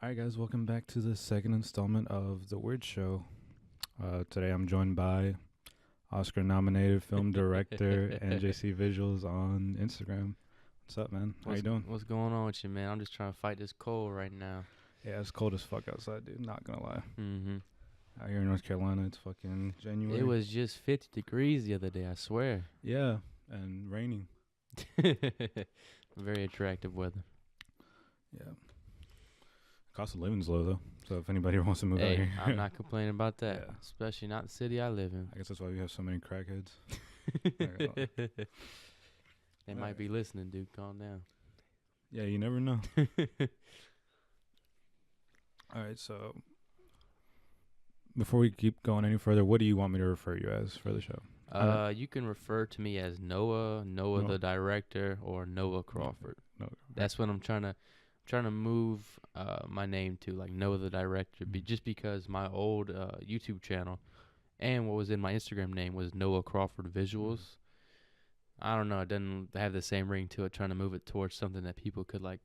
All right, guys, welcome back to the second installment of The Weird Show. Today I'm joined by Oscar-nominated film director and JC Visuals on Instagram. What's up, man? How you doing? What's going on with you, man? I'm just trying to fight this cold right now. Yeah, it's cold as fuck outside, dude. Not gonna lie. Mm-hmm. Out here in North Carolina, it's fucking January. It was just 50 degrees the other day, I swear. Yeah, and raining. Very attractive weather. Yeah. Cost of living's low, though. So if anybody wants to move out here. I'm not complaining about that. Yeah. Especially not the city I live in. I guess that's why we have so many crackheads. They might be listening, dude. Calm down. Yeah, you never know. All right, so before we keep going any further, what do you want me to refer you as for the show? You can refer to me as Noah the director, or Noah Crawford. No. That's what I'm trying to move my name to, like Noah the director, just because my old YouTube channel and what was in my Instagram name was Noah Crawford Visuals. I don't know, it doesn't have the same ring to it. Trying to move it towards something that people could like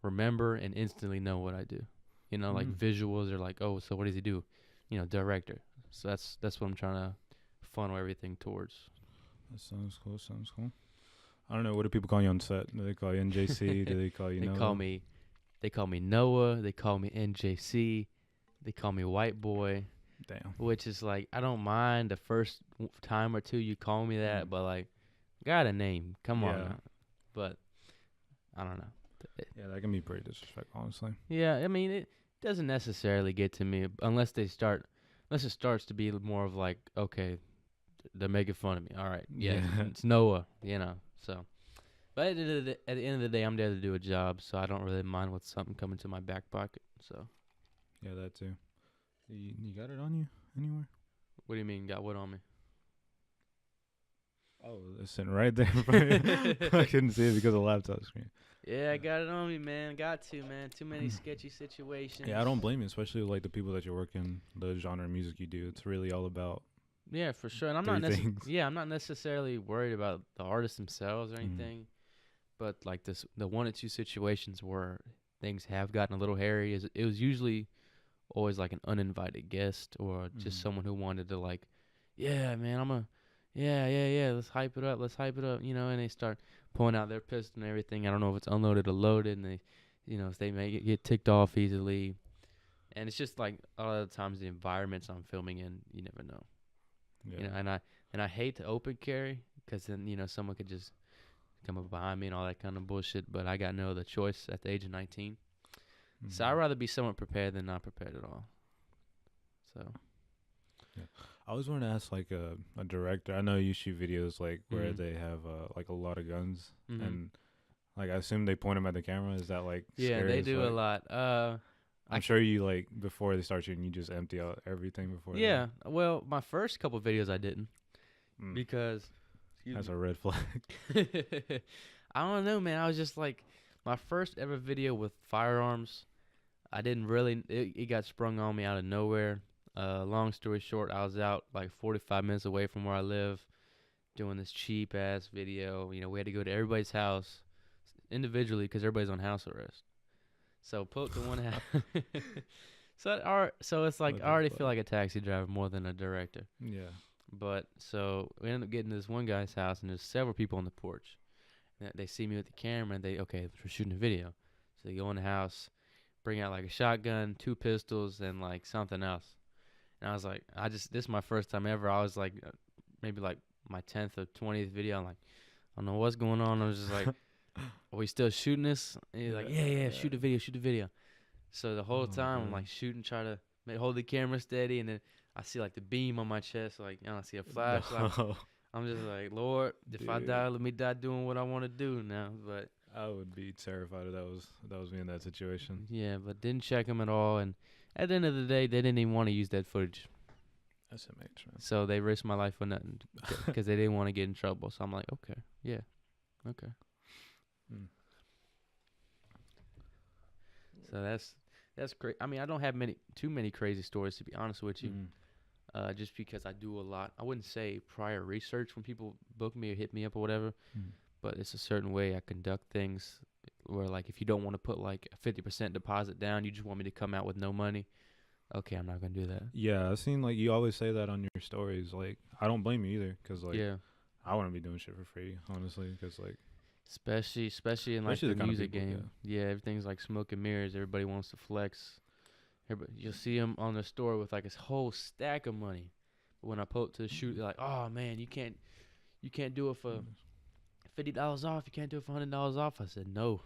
remember and instantly know what I do. You know, like visuals are like, oh, so what does he do? You know, director. So that's what I'm trying to funnel everything towards. That sounds cool. I don't know. What do people call you on set? Do they call you NJC? Do they call you They Noah? They call me Noah. They call me NJC. They call me White Boy. Damn. Which is like, I don't mind the first time or two you call me that, but like, got a name. Come on. Now. But I don't know. Yeah, that can be pretty disrespectful, honestly. Yeah, I mean, it doesn't necessarily get to me unless it starts to be more of like, okay, they're making fun of me. All right, yeah. It's Noah, you know. So, but at the end of the day, I'm there to do a job, so I don't really mind with something coming to my back pocket. So, yeah, that too. You got it on you anywhere? What do you mean, got what on me? Oh, it's sitting right there in front of me. I couldn't see it because of the laptop screen. Yeah, I got it on me, man. Got to, man. Too many sketchy situations. Yeah, I don't blame you, especially like the people that you work in, the genre of music you do. It's really all about. Yeah, for sure. And I'm not necessarily worried about the artists themselves or anything, but like the one or two situations where things have gotten a little hairy it was usually always like an uninvited guest or just someone who wanted to like, yeah, man, let's hype it up, you know, and they start pulling out their pistol and everything. I don't know if it's unloaded or loaded, and they, you know, if they may get ticked off easily. And it's just like a lot of the times the environments I'm filming in, you never know. Yeah. You know, and I hate to open carry because then, you know, someone could just come up behind me and all that kind of bullshit. But I got no other choice at the age of 19. So I'd rather be somewhat prepared than not prepared at all. So. Yeah. I always wanted to ask like a director. I know you shoot videos like where they have like a lot of guns and like I assume they point them at the camera. Is that like yeah, they do a lot. I'm sure you like before they start shooting, you just empty out everything before. Yeah. Well, my first couple of videos I didn't because that's a red flag. I don't know, man. I was just like my first ever video with firearms. I didn't really. It got sprung on me out of nowhere. Long story short, I was out like 45 minutes away from where I live doing this cheap ass video. You know, we had to go to everybody's house individually because everybody's on house arrest. So put to one house. So it's like I already feel like a taxi driver more than a director. Yeah. But so we ended up getting to this one guy's house, and there's several people on the porch. And they see me with the camera, and we're shooting a video. So they go in the house, bring out like a shotgun, 2 pistols, and like something else. And I was like, this is my first time ever. I was like, maybe like my 10th or 20th video. I'm like, I don't know what's going on. I was just like, are we still shooting this? And he's like, yeah, shoot the video. So the whole time I'm like shooting, try to hold the camera steady. And then I see like the beam on my chest. Like, I see a flashlight. No. I'm just like, Lord, if I die, let me die doing what I want to do now. But I would be terrified if that was me in that situation. Yeah, but didn't check them at all. And at the end of the day, they didn't even want to use that footage. That's SMH, man. So they risked my life for nothing because they didn't want to get in trouble. So I'm like, okay, yeah, okay. So that's great. I mean, I don't have too many crazy stories, to be honest with you. Just because I do a lot. I wouldn't say prior research when people book me or hit me up or whatever, but it's a certain way I conduct things. where like if you don't want to put like a 50% deposit down, you just want me to come out with no money. Okay, I'm not gonna do that. Yeah, I've seen like you always say that on your stories. Like I don't blame you either, cause like I wouldn't be doing shit for free, honestly, cause like especially in like the music game. Yeah, everything's like smoke and mirrors. Everybody wants to flex. You'll see them on the store with like this whole stack of money. But when I post to the shoot, they're like, "Oh man, you can't do it for $50 off. You can't do it for $100 off." I said, "No."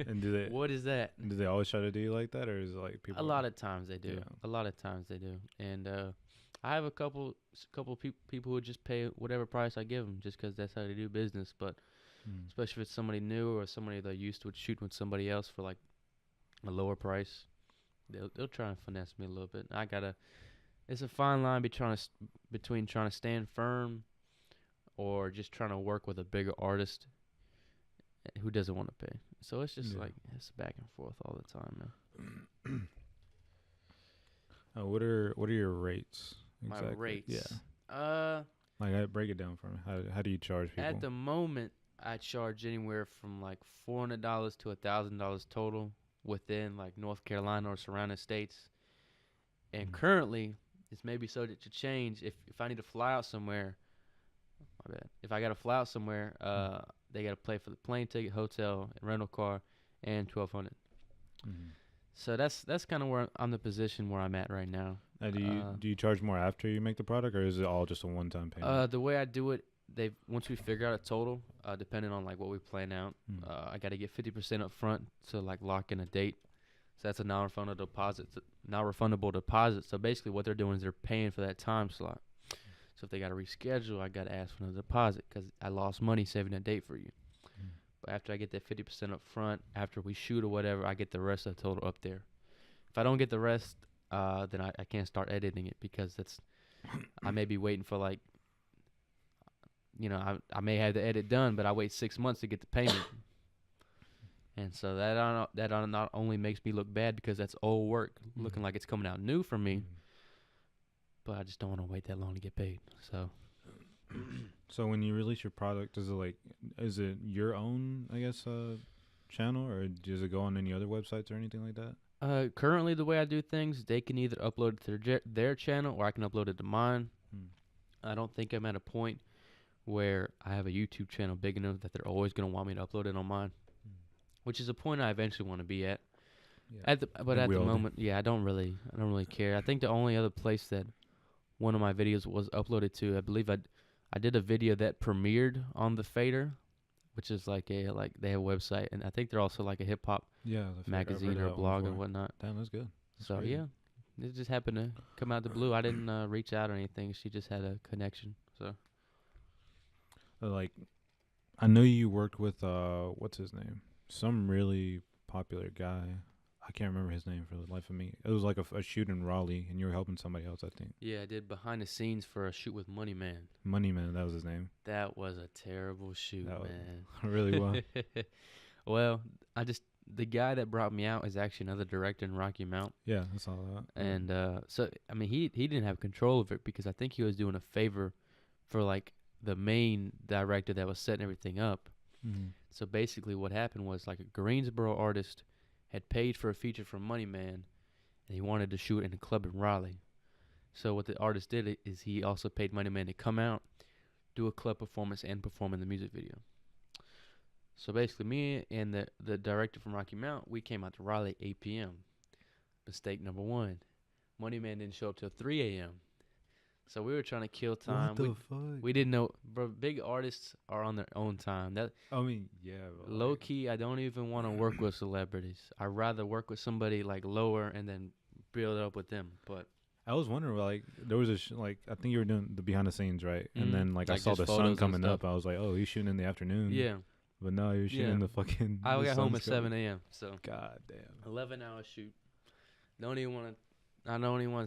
And do they? What is that? Do they always try to do you like that, or is it like people? A lot of times they do. Yeah. A lot of times they do. And I have a couple people who just pay whatever price I give them, just because that's how they do business. But especially if it's somebody new or somebody they're used to shooting with somebody else for like a lower price. They'll try and finesse me a little bit. It's a fine line between trying to stand firm or just trying to work with a bigger artist who doesn't want to pay. So it's just like it's back and forth all the time, man. What are your rates? Exactly? My rates. Yeah. Like break it down for me. How do you charge people? At the moment, I charge anywhere from like $400 to $1,000 total within like North Carolina or surrounding states. And currently, it's maybe subject to change if I need to fly out somewhere. My bad. If I got to fly out somewhere, they got to pay for the plane ticket, hotel, and rental car, and $1,200. So that's kind of where I'm the position where I'm at right now. Do you charge more after you make the product, or is it all just a one-time payment? The way I do it, once we figure out a total, depending on like what we plan out, I got to get 50% up front to like lock in a date. So that's a non-refundable deposit. So basically, what they're doing is they're paying for that time slot. So if they got to reschedule, I got to ask for another deposit because I lost money saving a date for you. But after I get that 50% up front, after we shoot or whatever, I get the rest of the total up there. If I don't get the rest, then I can't start editing it because I may be waiting for like, I may have the edit done, but I wait 6 months to get the payment. And so that not only makes me look bad because that's old work, looking like it's coming out new for me, but I just don't want to wait that long to get paid. So when you release your product, is it your own, I guess, channel, or does it go on any other websites or anything like that? Currently, the way I do things, they can either upload it to their channel or I can upload it to mine. I don't think I'm at a point where I have a YouTube channel big enough that they're always going to want me to upload it on mine, which is a point I eventually want to be at. Yeah. At the moment, I don't really care. I think the only other place that one of my videos was uploaded to, I believe I did a video that premiered on the Fader, which is like they have a website, and I think they're also like a hip hop magazine or blog and whatnot. Damn, that's good. That's crazy. It just happened to come out the blue. I didn't reach out or anything. She just had a connection. So, I know you worked with what's his name? Some really popular guy. I can't remember his name for the life of me. It was like a shoot in Raleigh, and you were helping somebody else, I think. Yeah, I did behind the scenes for a shoot with Money Man. Money Man, that was his name. That was a terrible shoot, man. Really was. Well, the guy that brought me out is actually another director in Rocky Mount. Yeah, I saw that. And so, I mean, he didn't have control of it because I think he was doing a favor for like the main director that was setting everything up. So basically what happened was like a Greensboro artist had paid for a feature from Money Man, and he wanted to shoot in a club in Raleigh. So what the artist did is he also paid Money Man to come out, do a club performance, and perform in the music video. So basically me and the director from Rocky Mount, we came out to Raleigh at 8 p.m. Mistake number one. Money Man didn't show up till 3 a.m. So we were trying to kill time. What the fuck? We didn't know, bro. Big artists are on their own time. Bro, low key, I don't even want to work with celebrities. I'd rather work with somebody like lower and then build up with them. But I was wondering, there was I think you were doing the behind the scenes, right? And then I saw the sun coming up. I was like, oh, he's shooting in the afternoon. Yeah. But no, you're shooting in the fucking. I got home at 7 a.m. So. God damn. 11-hour shoot. I don't even want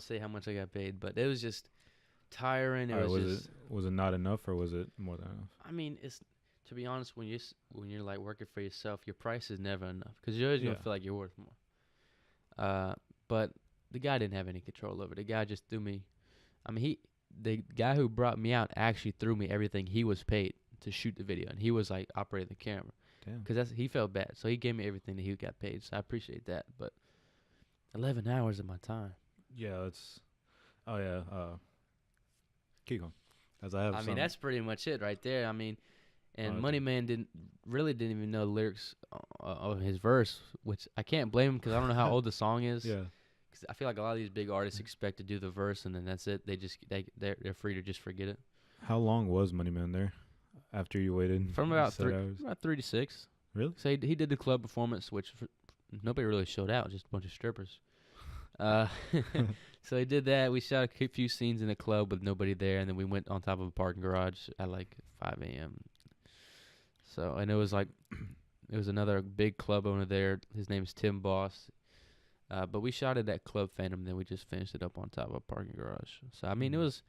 to say how much I got paid, but it was just tiring. Was it not enough, or was it more than enough? I mean, it's, to be honest, when you're like working for yourself, your price is never enough because you're always gonna feel like you're worth more. But the guy didn't have any control over it. The guy just threw me. I mean, the guy who brought me out actually threw me everything he was paid to shoot the video, and he was like operating the camera. Damn. Because he felt bad, so he gave me everything that he got paid. So I appreciate that. But 11 hours of my time. Yeah, it's. Oh yeah. Keep going. As I have. I mean, that's pretty much it right there. I mean, and Money Man didn't even know the lyrics of his verse, which I can't blame him because I don't know how old the song is. Yeah. Because I feel like a lot of these big artists expect to do the verse and then that's it. They're free to just forget it. How long was Money Man there? After you waited? From about 7 hours. About 3 to 6. Really? So he did the club performance, which nobody really showed out, just a bunch of strippers. So he did that. We shot a few scenes in the club with nobody there, and then we went on top of a parking garage at like 5 a.m. So, and it was another big club owner there. His name's Tim Boss. But we shot at that Club Phantom, then we just finished it up on top of a parking garage. So, I mean, it was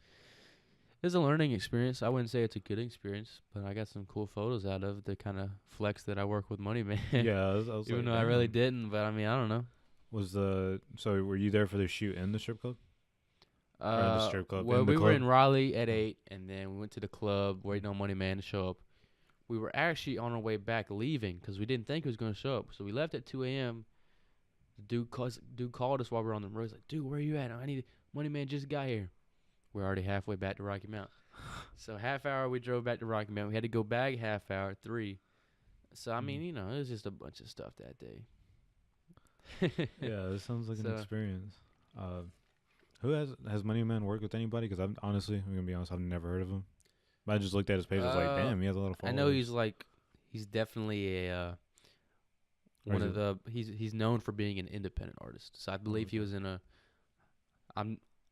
a learning experience. I wouldn't say it's a good experience, but I got some cool photos out of it to kind of flex that I work with Money Man. Yeah, I was even like, though I really didn't, but I mean, I don't know. So were you there for the shoot in the strip club? Or the strip club? Well, we were in Raleigh at 8, and then we went to the club waiting on Money Man to show up. We were actually on our way back leaving because we didn't think he was going to show up. So we left at 2 a.m. The dude called us while we were on the road. He's like, dude, where are you at? Money Man just got here. We're already halfway back to Rocky Mount. So half hour we drove back to Rocky Mount. We had to go back half hour, 3. So, I mean, it was just a bunch of stuff that day. Yeah, this sounds like an experience. Who has Money Man worked with anybody? Because I'm gonna be honest, I've never heard of him. But I just looked at his page. I was like, damn, he has a lot of followers. I know he's definitely he's known for being an independent artist. So I believe he was in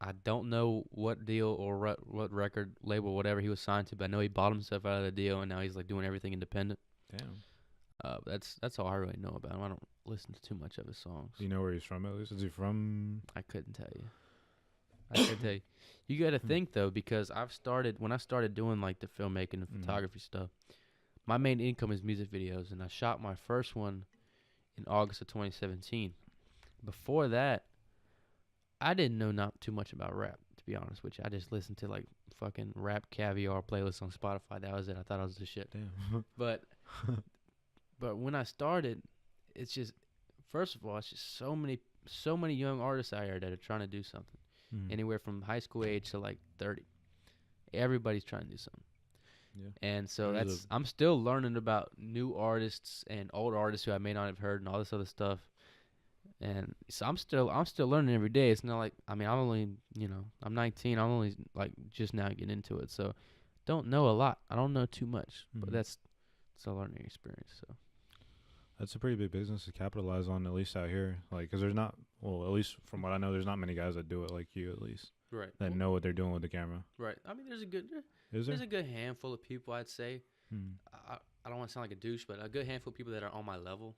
I don't know what deal or what record label, whatever he was signed to, but I know he bought himself out of the deal, and now he's like doing everything independent. Damn. That's all I really know about him. I don't listen to too much of his songs. Do you know where he's from at least? Is he from? I couldn't tell you. You got to think though, because when I started doing like the filmmaking and photography stuff, my main income is music videos, and I shot my first one in August of 2017. Before that, I didn't know not too much about rap, to be honest with you. I just listened to like fucking Rap Caviar playlists on Spotify. That was it. I thought I was the shit. Damn. But when I started, it's just, first of all, it's just so many young artists out here that are trying to do something. Anywhere from high school age to like 30. Everybody's trying to do something. Yeah. And so I'm still learning about new artists and old artists who I may not have heard and all this other stuff. And so I'm still learning every day. It's not like, I mean, I'm 19. I'm only like just now getting into it. So don't know a lot. I don't know too much, but it's a learning experience. So that's a pretty big business to capitalize on, at least out here. Like, because there's not, well, at least from what I know, there's not many guys that do it like you, at least. Right. That know what they're doing with the camera. Right. I mean, there's a good handful of people, I'd say. I don't want to sound like a douche, but a good handful of people that are on my level.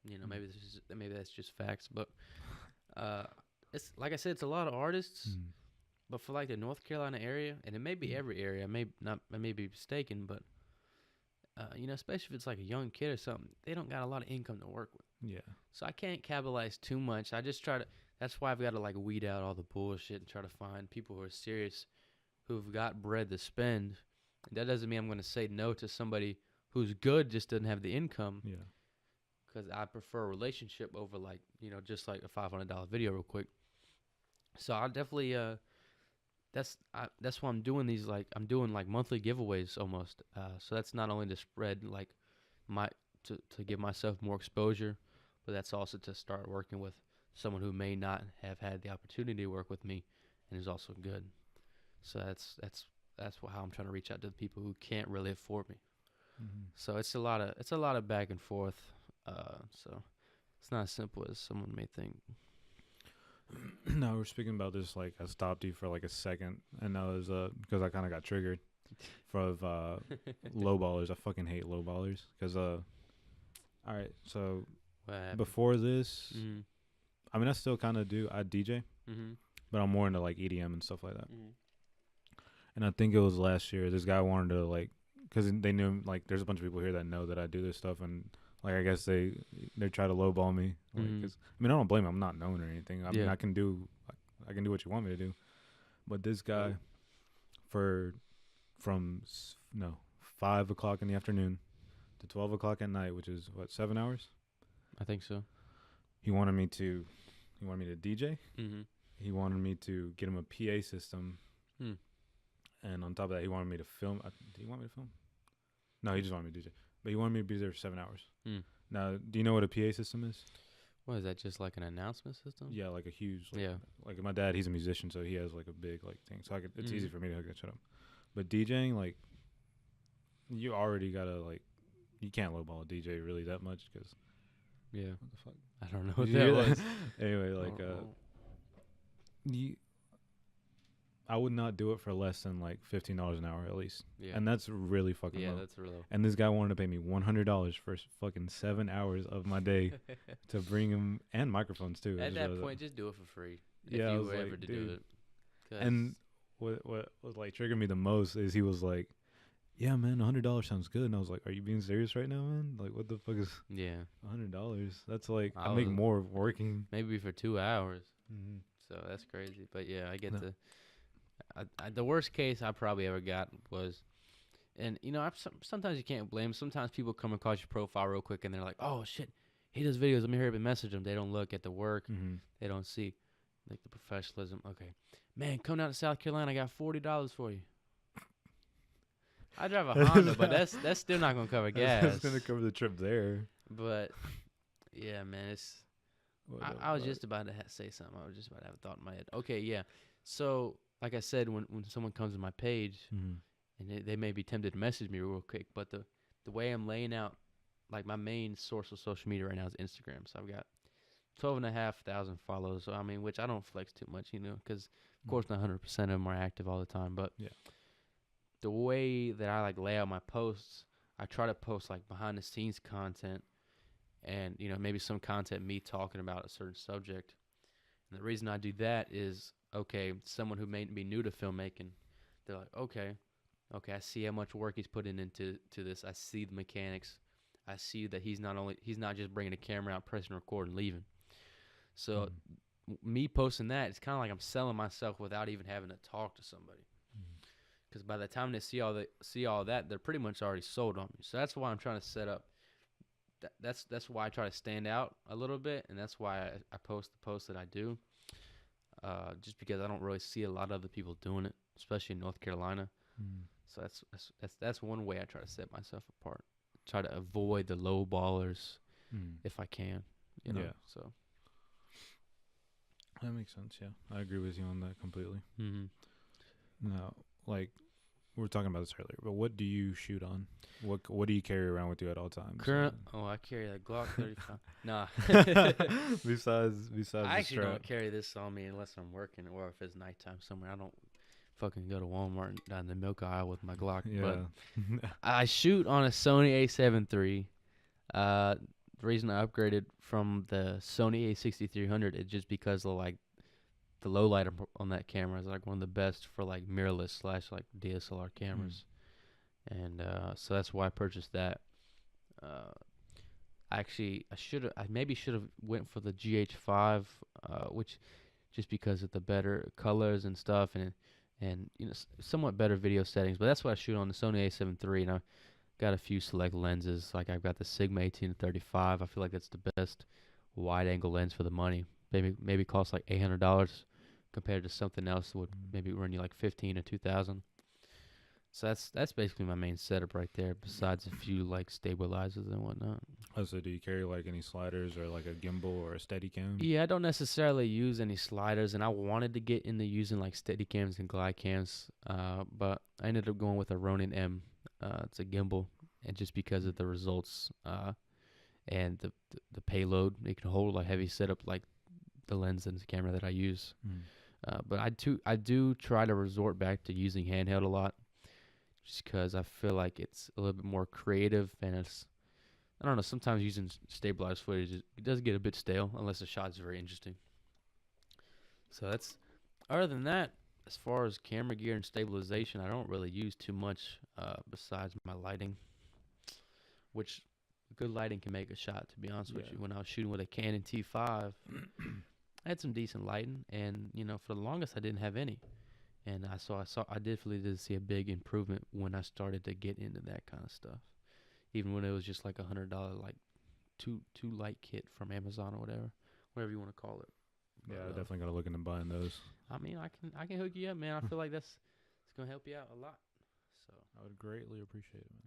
Maybe that's just facts, but it's like I said, it's a lot of artists. But for like the North Carolina area, and it may be every area, I may be mistaken, but especially if it's like a young kid or something, they don't got a lot of income to work with. Yeah. So I can't capitalize too much. I just try to. That's why I've got to like weed out all the bullshit and try to find people who are serious, who've got bread to spend. That doesn't mean I'm going to say no to somebody who's good, just doesn't have the income. Yeah. Because I prefer a relationship over like just like a $500 video real quick. So I definitely that's why I'm doing these, like I'm doing like monthly giveaways almost. So that's not only to spread like to give myself more exposure, but that's also to start working with someone who may not have had the opportunity to work with me and is also good. So that's how I'm trying to reach out to the people who can't really afford me. So it's a lot of back and forth. So it's not as simple as someone may think. No, we're speaking about this. Like, I stopped you for like a second, and that was because I kind of got triggered for lowballers. I fucking hate lowballers. Because all right, so before this, I mean, I still kind of do. I DJ, but I'm more into like EDM and stuff like that. And I think it was last year. This guy wanted to like, because they knew like there's a bunch of people here that know that I do this stuff, and like I guess they try to lowball me. Like, 'cause, I mean, I don't blame them. I'm not known or anything. I mean, I can do what you want me to do. But this guy, from 5 o'clock in the afternoon to 12 o'clock at night, which is what, 7 hours. I think so. He wanted me to DJ. Mm-hmm. He wanted me to get him a PA system. And on top of that, he wanted me to film. Did he want me to film? No, he just wanted me to DJ. But he wanted me to be there for 7 hours. Now, do you know what a PA system is? What is that? Just like an announcement system? Yeah, like a huge. Yeah. Like my dad, he's a musician, so he has like a big like thing. So it's easy for me to hook that shit up. But DJing, like, you already gotta like, you can't lowball a DJ really that much because. Yeah. What the fuck? I don't know what that was. Anyway, like I would not do it for less than like $15 an hour at least. Yeah. And that's really fucking low. Yeah, that's real low. And this guy wanted to pay me $100 for fucking 7 hours of my day to bring him, and microphones too. At that point, just do it for free. Yeah, if you were ever like, to do it. And what was like triggered me the most is he was like, "Yeah, man, $100 sounds good." And I was like, "Are you being serious right now, man? Like, what the fuck is $100? That's like I make more working maybe for 2 hours." Mm-hmm. So that's crazy. But yeah, I get the worst case I probably ever got was, and you know, sometimes you can't blame. Sometimes people come across your profile real quick and they're like, "Oh shit, he does videos. Let me hurry up and message him." They don't look at the work. They don't see like the professionalism. Okay, man, come down to South Carolina. I got $40 for you. I drive a Honda, but that's still not gonna cover gas. That's gonna cover the trip there. But yeah, man, it's. I was just about to say something. I was just about to have a thought in my head. Okay, yeah. So, like I said, when someone comes to my page, and they may be tempted to message me real quick, but the way I'm laying out, like my main source of social media right now is Instagram. So I've got 12,500 followers. So I mean, which I don't flex too much, you know, because of course not 100% of them are active all the time, but yeah. The way that I like lay out my posts, I try to post like behind the scenes content, and you know maybe some content me talking about a certain subject. And the reason I do that is, okay, someone who may be new to filmmaking, they're like, okay, I see how much work he's putting into this. I see the mechanics. I see that he's not just bringing a camera out, pressing record, and leaving. So me posting that, it's kind of like I'm selling myself without even having to talk to somebody. Because by the time they see all that, they're pretty much already sold on me. So that's why I'm trying to set up. That's why I try to stand out a little bit, and that's why I post the posts that I do. Just because I don't really see a lot of other people doing it, especially in North Carolina. So that's one way I try to set myself apart. Try to avoid the low ballers if I can. You know. Yeah. So that makes sense. Yeah, I agree with you on that completely. Now, like we were talking about this earlier, but what do you shoot on? What do you carry around with you at all times? I carry a Glock 35. Nah. besides I actually don't carry this on me unless I'm working or if it's nighttime somewhere. I don't fucking go to Walmart and down the milk aisle with my Glock. Yeah. But I shoot on a Sony A7 III. The reason I upgraded from the Sony A6300 is just because of like the low light on that camera is like one of the best for like mirrorless / like DSLR cameras. And so that's why I purchased that. I maybe should have went for the GH5, which just because of the better colors and stuff and you know somewhat better video settings. But that's what I shoot on the Sony A7 III, and I got a few select lenses. Like I've got the Sigma 18-35. I feel like that's the best wide angle lens for the money. Maybe costs like $800 compared to something else that would maybe run you like $1,500 or $2,000. So that's basically my main setup right there, besides a few like stabilizers and whatnot. Oh, so do you carry like any sliders or like a gimbal or a Steadicam? Yeah, I don't necessarily use any sliders, and I wanted to get into using like Steadicams and glide cams, but I ended up going with a Ronin M. It's a gimbal, and just because of the results and the payload it can hold, like heavy setup like the lens and the camera that I use. But I do try to resort back to using handheld a lot, just because I feel like it's a little bit more creative, and it's, I don't know, sometimes using stabilized footage, it does get a bit stale unless the shot is very interesting. So that's, other than that, as far as camera gear and stabilization, I don't really use too much besides my lighting, which good lighting can make a shot, to be honest with you. When I was shooting with a Canon T5, I had some decent lighting, and you know, for the longest I didn't have any. And I definitely did see a big improvement when I started to get into that kind of stuff. even when it was just like $100, like two light kit from Amazon or whatever you want to call it. But, I definitely gotta look into buying those. I mean, I can hook you up, man. I feel like it's gonna help you out a lot. So I would greatly appreciate it, man.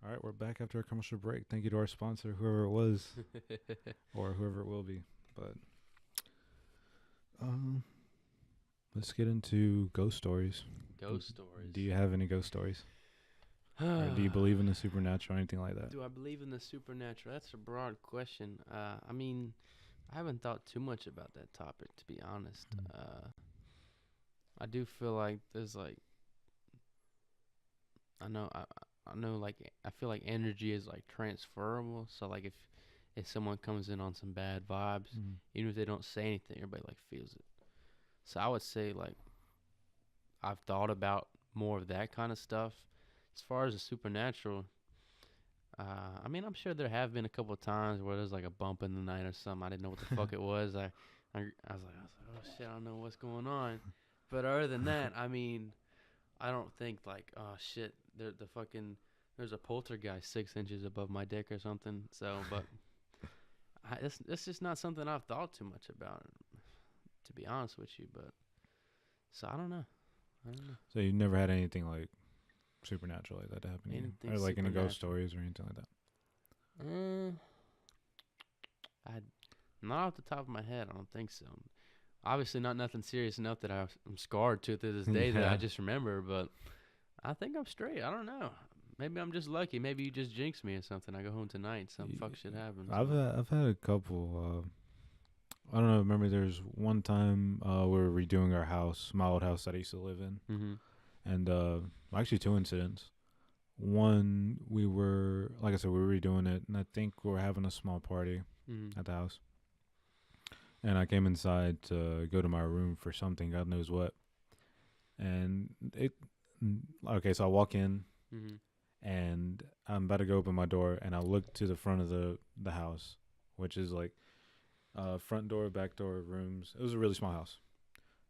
All right, we're back after a commercial break. Thank you to our sponsor, whoever it was, or whoever it will be. But let's get into ghost stories. Ghost stories. Do you have any ghost stories? Or do you believe in the supernatural or anything like that? Do I believe in the supernatural? That's a broad question. I mean, I haven't thought too much about that topic, to be honest. I do feel like there's like, I know, like, I feel like energy is like transferable. So like if someone comes in on some bad vibes, even if they don't say anything, everybody like feels it. So I would say like I've thought about more of that kind of stuff. As far as the supernatural, I mean, I'm sure there have been a couple of times where there's like a bump in the night or something. I didn't know what the fuck it was. I was like, oh shit, I don't know what's going on. But other than that, I mean, I don't think like, oh shit, there's a poltergeist 6 inches above my dick or something. So, but it's just not something I've thought too much about, to be honest with you. But so I don't know. So you never had anything like supernatural like that happen, or like any ghost stories or anything like that? Not off the top of my head, I don't think so. Obviously, not nothing serious enough that I'm scarred to this day that I just remember. But I think I'm straight. I don't know. Maybe I'm just lucky. Maybe you just jinxed me or something. I go home tonight, some fuck shit happens. I've had a couple. I don't know. Remember, there's one time we were redoing our house, my old house that I used to live in, and actually 2 incidents. One, we were, like I said, we were redoing it, and I think we were having a small party at the house. And I came inside to go to my room for something, God knows what. And so I walk in, and I'm about to go open my door, and I look to the front of the house, which is like front door, back door, rooms. It was a really small house.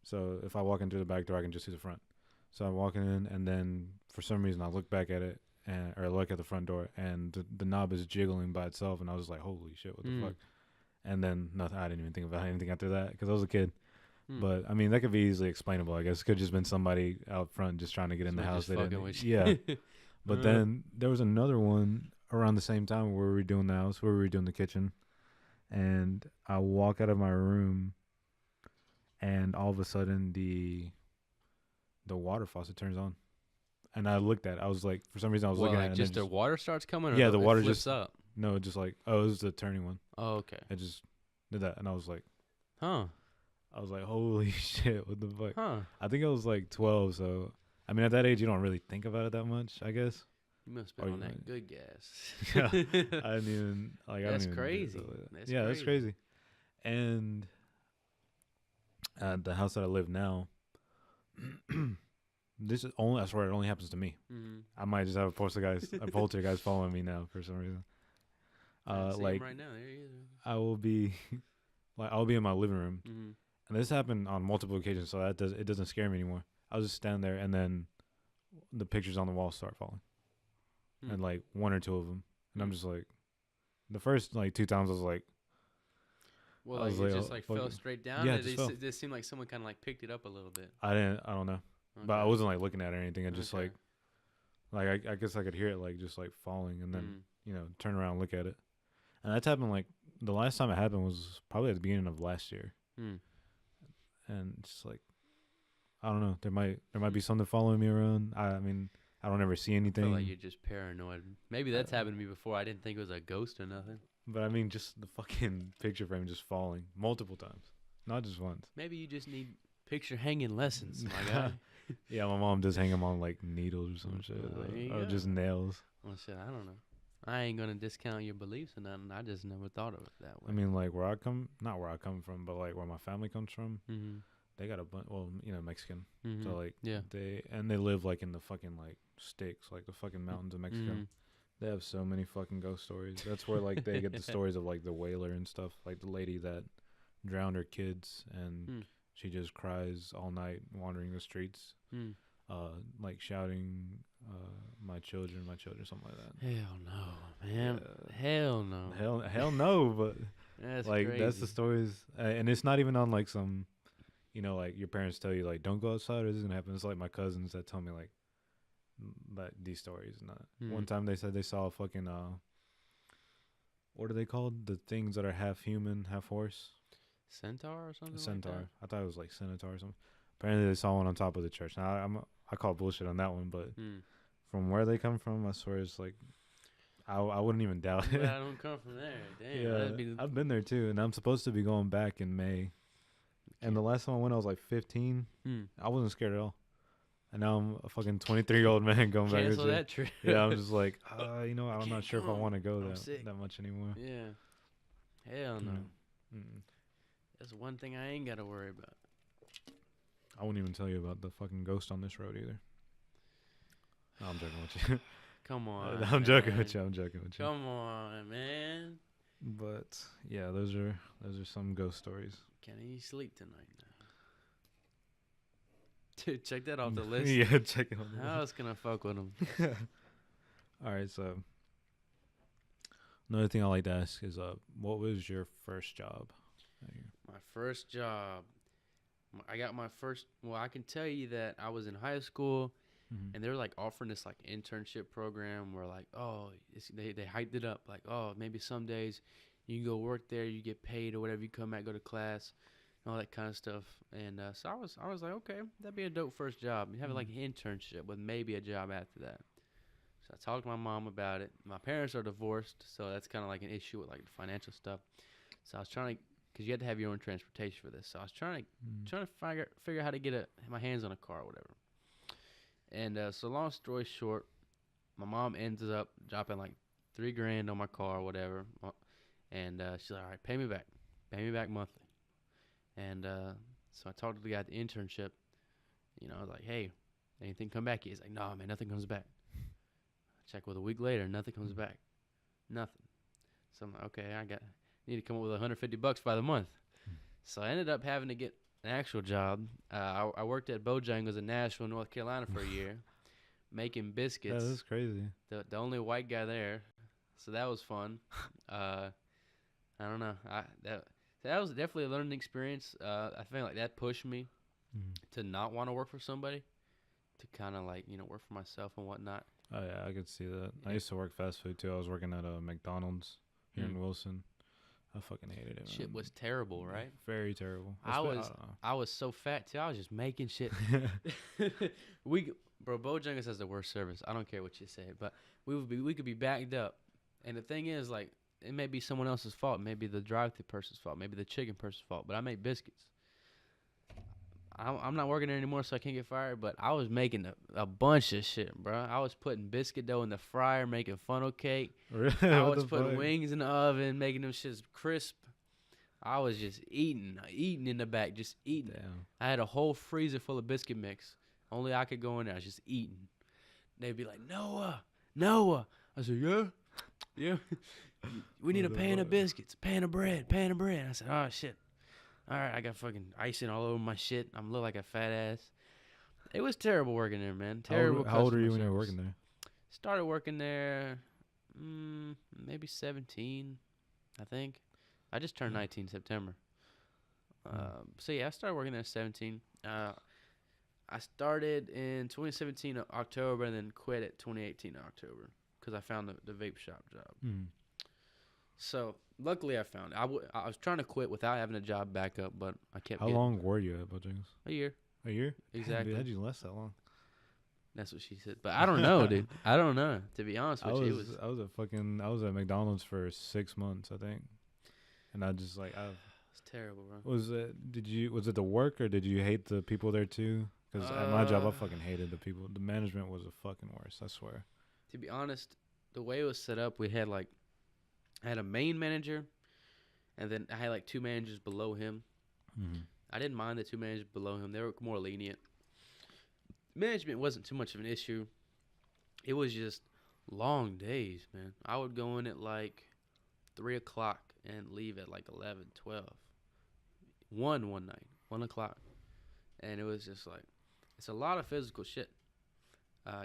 So if I walk in through the back door, I can just see the front. So I'm walking in, and then for some reason I look back at it, or look at the front door, and the knob is jiggling by itself, and I was like, holy shit, what the fuck? And then nothing. I didn't even think about anything after that because I was a kid. But I mean, that could be easily explainable. I guess it could have just been somebody out front just trying to get in the house. They didn't. Yeah. But then there was another one around the same time where we were doing the house, where we were doing the kitchen, and I walk out of my room, and all of a sudden the water faucet turns on, and I looked at it. I was like, for some reason, I was looking at it. Just the water starts coming. Or yeah, the water flips just up. No, just like, oh, it was the turning one. Oh, okay. It just did that, and I was like, huh. I was like, holy shit, what the fuck? Huh. I think I was like 12, so I mean, at that age, you don't really think about it that much, I guess. You must have been on that good gas. Yeah, I didn't even like. That's crazy. That's crazy. And at the house that I live now, this is only, I swear, it only happens to me. I might just have a poltergeist following me now for some reason. Like right now, there he is. I'll be in my living room, and this happened on multiple occasions, so it doesn't scare me anymore. I was just standing there, and then the pictures on the wall start falling, and like one or two of them, and I'm just like, the first like 2 times I was like, well, like it just like fell straight down. Yeah, it just seemed like someone kind of like picked it up a little bit. I don't know, but I wasn't like looking at it or anything. I just like I guess I could hear it like just like falling, and then turn around and look at it. And that's happened like the last time it happened was probably at the beginning of last year. And just like, I don't know, there might be something following me around. I mean, I don't ever see anything. I feel like you're just paranoid. Maybe that's happened to me before. I didn't think it was a ghost or nothing. But I mean, just the fucking picture frame just falling multiple times, not just once. Maybe you just need picture hanging lessons, my guy. Yeah, my mom does hang them on like needles or some shit, or just nails. Well, shit, I don't know. I ain't gonna discount your beliefs or nothing. I just never thought of it that way. I mean, like not where I come from, but like where my family comes from, they got a bunch. Well, Mexican. So like, they live like in the fucking like sticks, like the fucking mountains of Mexico. They have so many fucking ghost stories. That's where like they get the stories of like the whaler and stuff, like the lady that drowned her kids and she just cries all night wandering the streets, like shouting my children, something like that. Hell no, man. Hell no. Hell no. But that's like crazy. that's the stories, and it's not even on like some, like your parents tell you like don't go outside or this is gonna happen. It's like my cousins that tell me like that these stories. Not one time they said they saw a fucking what are they called? The things that are half human, half horse. Centaur or something. Centaur. Like that? I thought it was like centaur or something. Apparently they saw one on top of the church. Now I call bullshit on that one, but from where they come from, I swear it's like I wouldn't even doubt it. I don't come from there. Damn. Yeah, I've been there too, and I'm supposed to be going back in May. And the last time I went, I was like 15. I wasn't scared at all. And now I'm a fucking 23-year-old man going back. Cancel that trip. Yeah, I'm just like, I'm not sure if I want to go that much anymore. Yeah. Hell no. That's one thing I ain't got to worry about. I wouldn't even tell you about the fucking ghost on this road either. No, I'm joking with you. Come on. I'm joking with you. Come on, man. But yeah, those are some ghost stories. Can't even sleep tonight now. Dude, check that off the list. Yeah, check it off the list. How else can I fuck with them? All right, so another thing I like to ask is, what was your first job? My first job. I got my first. Well, I can tell you that I was in high school, and they were like offering this like internship program where like, they hyped it up like, maybe some days you can go work there, you get paid or whatever. You come back, go to class, and all that kind of stuff. And so I was like, okay, that'd be a dope first job. You have like an internship with maybe a job after that. So I talked to my mom about it. My parents are divorced, so that's kind of like an issue with like the financial stuff. So I was trying to. Because you had to have your own transportation for this. So I was trying to figure out how to get my hands on a car or whatever. And so long story short, my mom ends up dropping like $3,000 on my car or whatever. And she's like, all right, pay me back monthly. And so I talked to the guy at the internship. I was like, hey, anything come back? He's like, no, man, nothing comes back. I check with a week later, nothing comes back. Nothing. So I'm like, okay, need to come up with $150 by the month. So I ended up having to get an actual job. I worked at Bojangles in Nashville, North Carolina for a year, making biscuits. Yeah, that's crazy. The only white guy there. So that was fun. I don't know. That was definitely a learning experience. I feel like that pushed me to not want to work for somebody, to kind of like, work for myself and whatnot. Oh, yeah, I could see that. Yeah. I used to work fast food, too. I was working at a McDonald's here in Wilson. I fucking hated it. Shit was terrible, right? Very terrible. I was so fat too. I was just making shit. Bojangles has the worst service. I don't care what you say, but we could be backed up, and the thing is, like, it may be someone else's fault. Maybe the drive-thru person's fault. Maybe the chicken person's fault. But I make biscuits. I'm not working there anymore, so I can't get fired. But I was making a bunch of shit, bro. I was putting biscuit dough in the fryer, making funnel cake. Really? I was putting wings in the oven, making them shits crisp. I was just eating in the back, just eating. Damn. I had a whole freezer full of biscuit mix. Only I could go in there. I was just eating. They'd be like, Noah. I said, yeah. We need a pan of biscuits, pan of bread. I said, oh, shit. All right, I got fucking icing all over my shit. I'm look like a fat ass. It was terrible working there, man. Terrible. How old were you when you were working there? Started working there, maybe 17, I think. I just turned 19 in September. So yeah, I started working there at 17. I started in 2017 October and then quit at 2018 October because I found the vape shop job. So luckily I found it. I was trying to quit without having a job back up, but I kept. How long were you at Bojangles? A year. A year? Exactly. Damn, dude, how'd you last that long? That's what she said. But I don't know, dude. I don't know. To be honest with you, I was at McDonald's for 6 months, I think, and I just like it's terrible, bro. Was it the work or did you hate the people there too? Because at my job, I fucking hated the people. The management was the fucking worst, I swear. To be honest, the way it was set up, I had a main manager, and then I had like 2 managers below him. I didn't mind the 2 managers below him. They were more lenient. Management wasn't too much of an issue. It was just long days, man. I would go in at like 3 o'clock and leave at like 11, 12. One night, 1 o'clock. And it was just like, it's a lot of physical shit.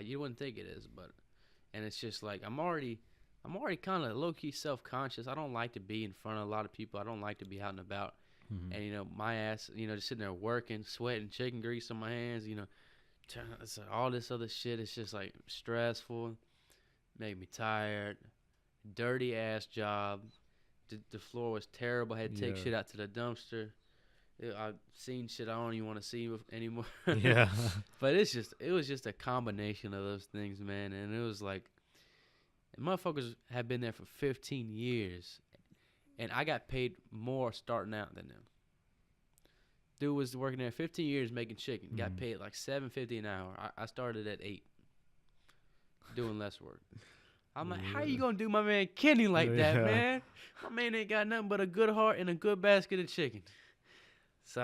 You wouldn't think it is, but and it's just like I'm already kind of low key self conscious. I don't like to be in front of a lot of people. I don't like to be out and about. Mm-hmm. And my ass, just sitting there working, sweating, chicken grease on my hands. All this other shit. It's just like stressful, made me tired. Dirty ass job. The floor was terrible. I had to take shit out to the dumpster. I've seen shit I don't even want to see anymore. Yeah. But it was just a combination of those things, man. And it was like, motherfuckers have been there for 15 years, and I got paid more starting out than them. Dude was working there 15 years making chicken. Got paid like $7.50 an hour. I started at $8, doing less work. I'm like, how you gonna do my man Kenny like that, man? My man ain't got nothing but a good heart and a good basket of chicken. So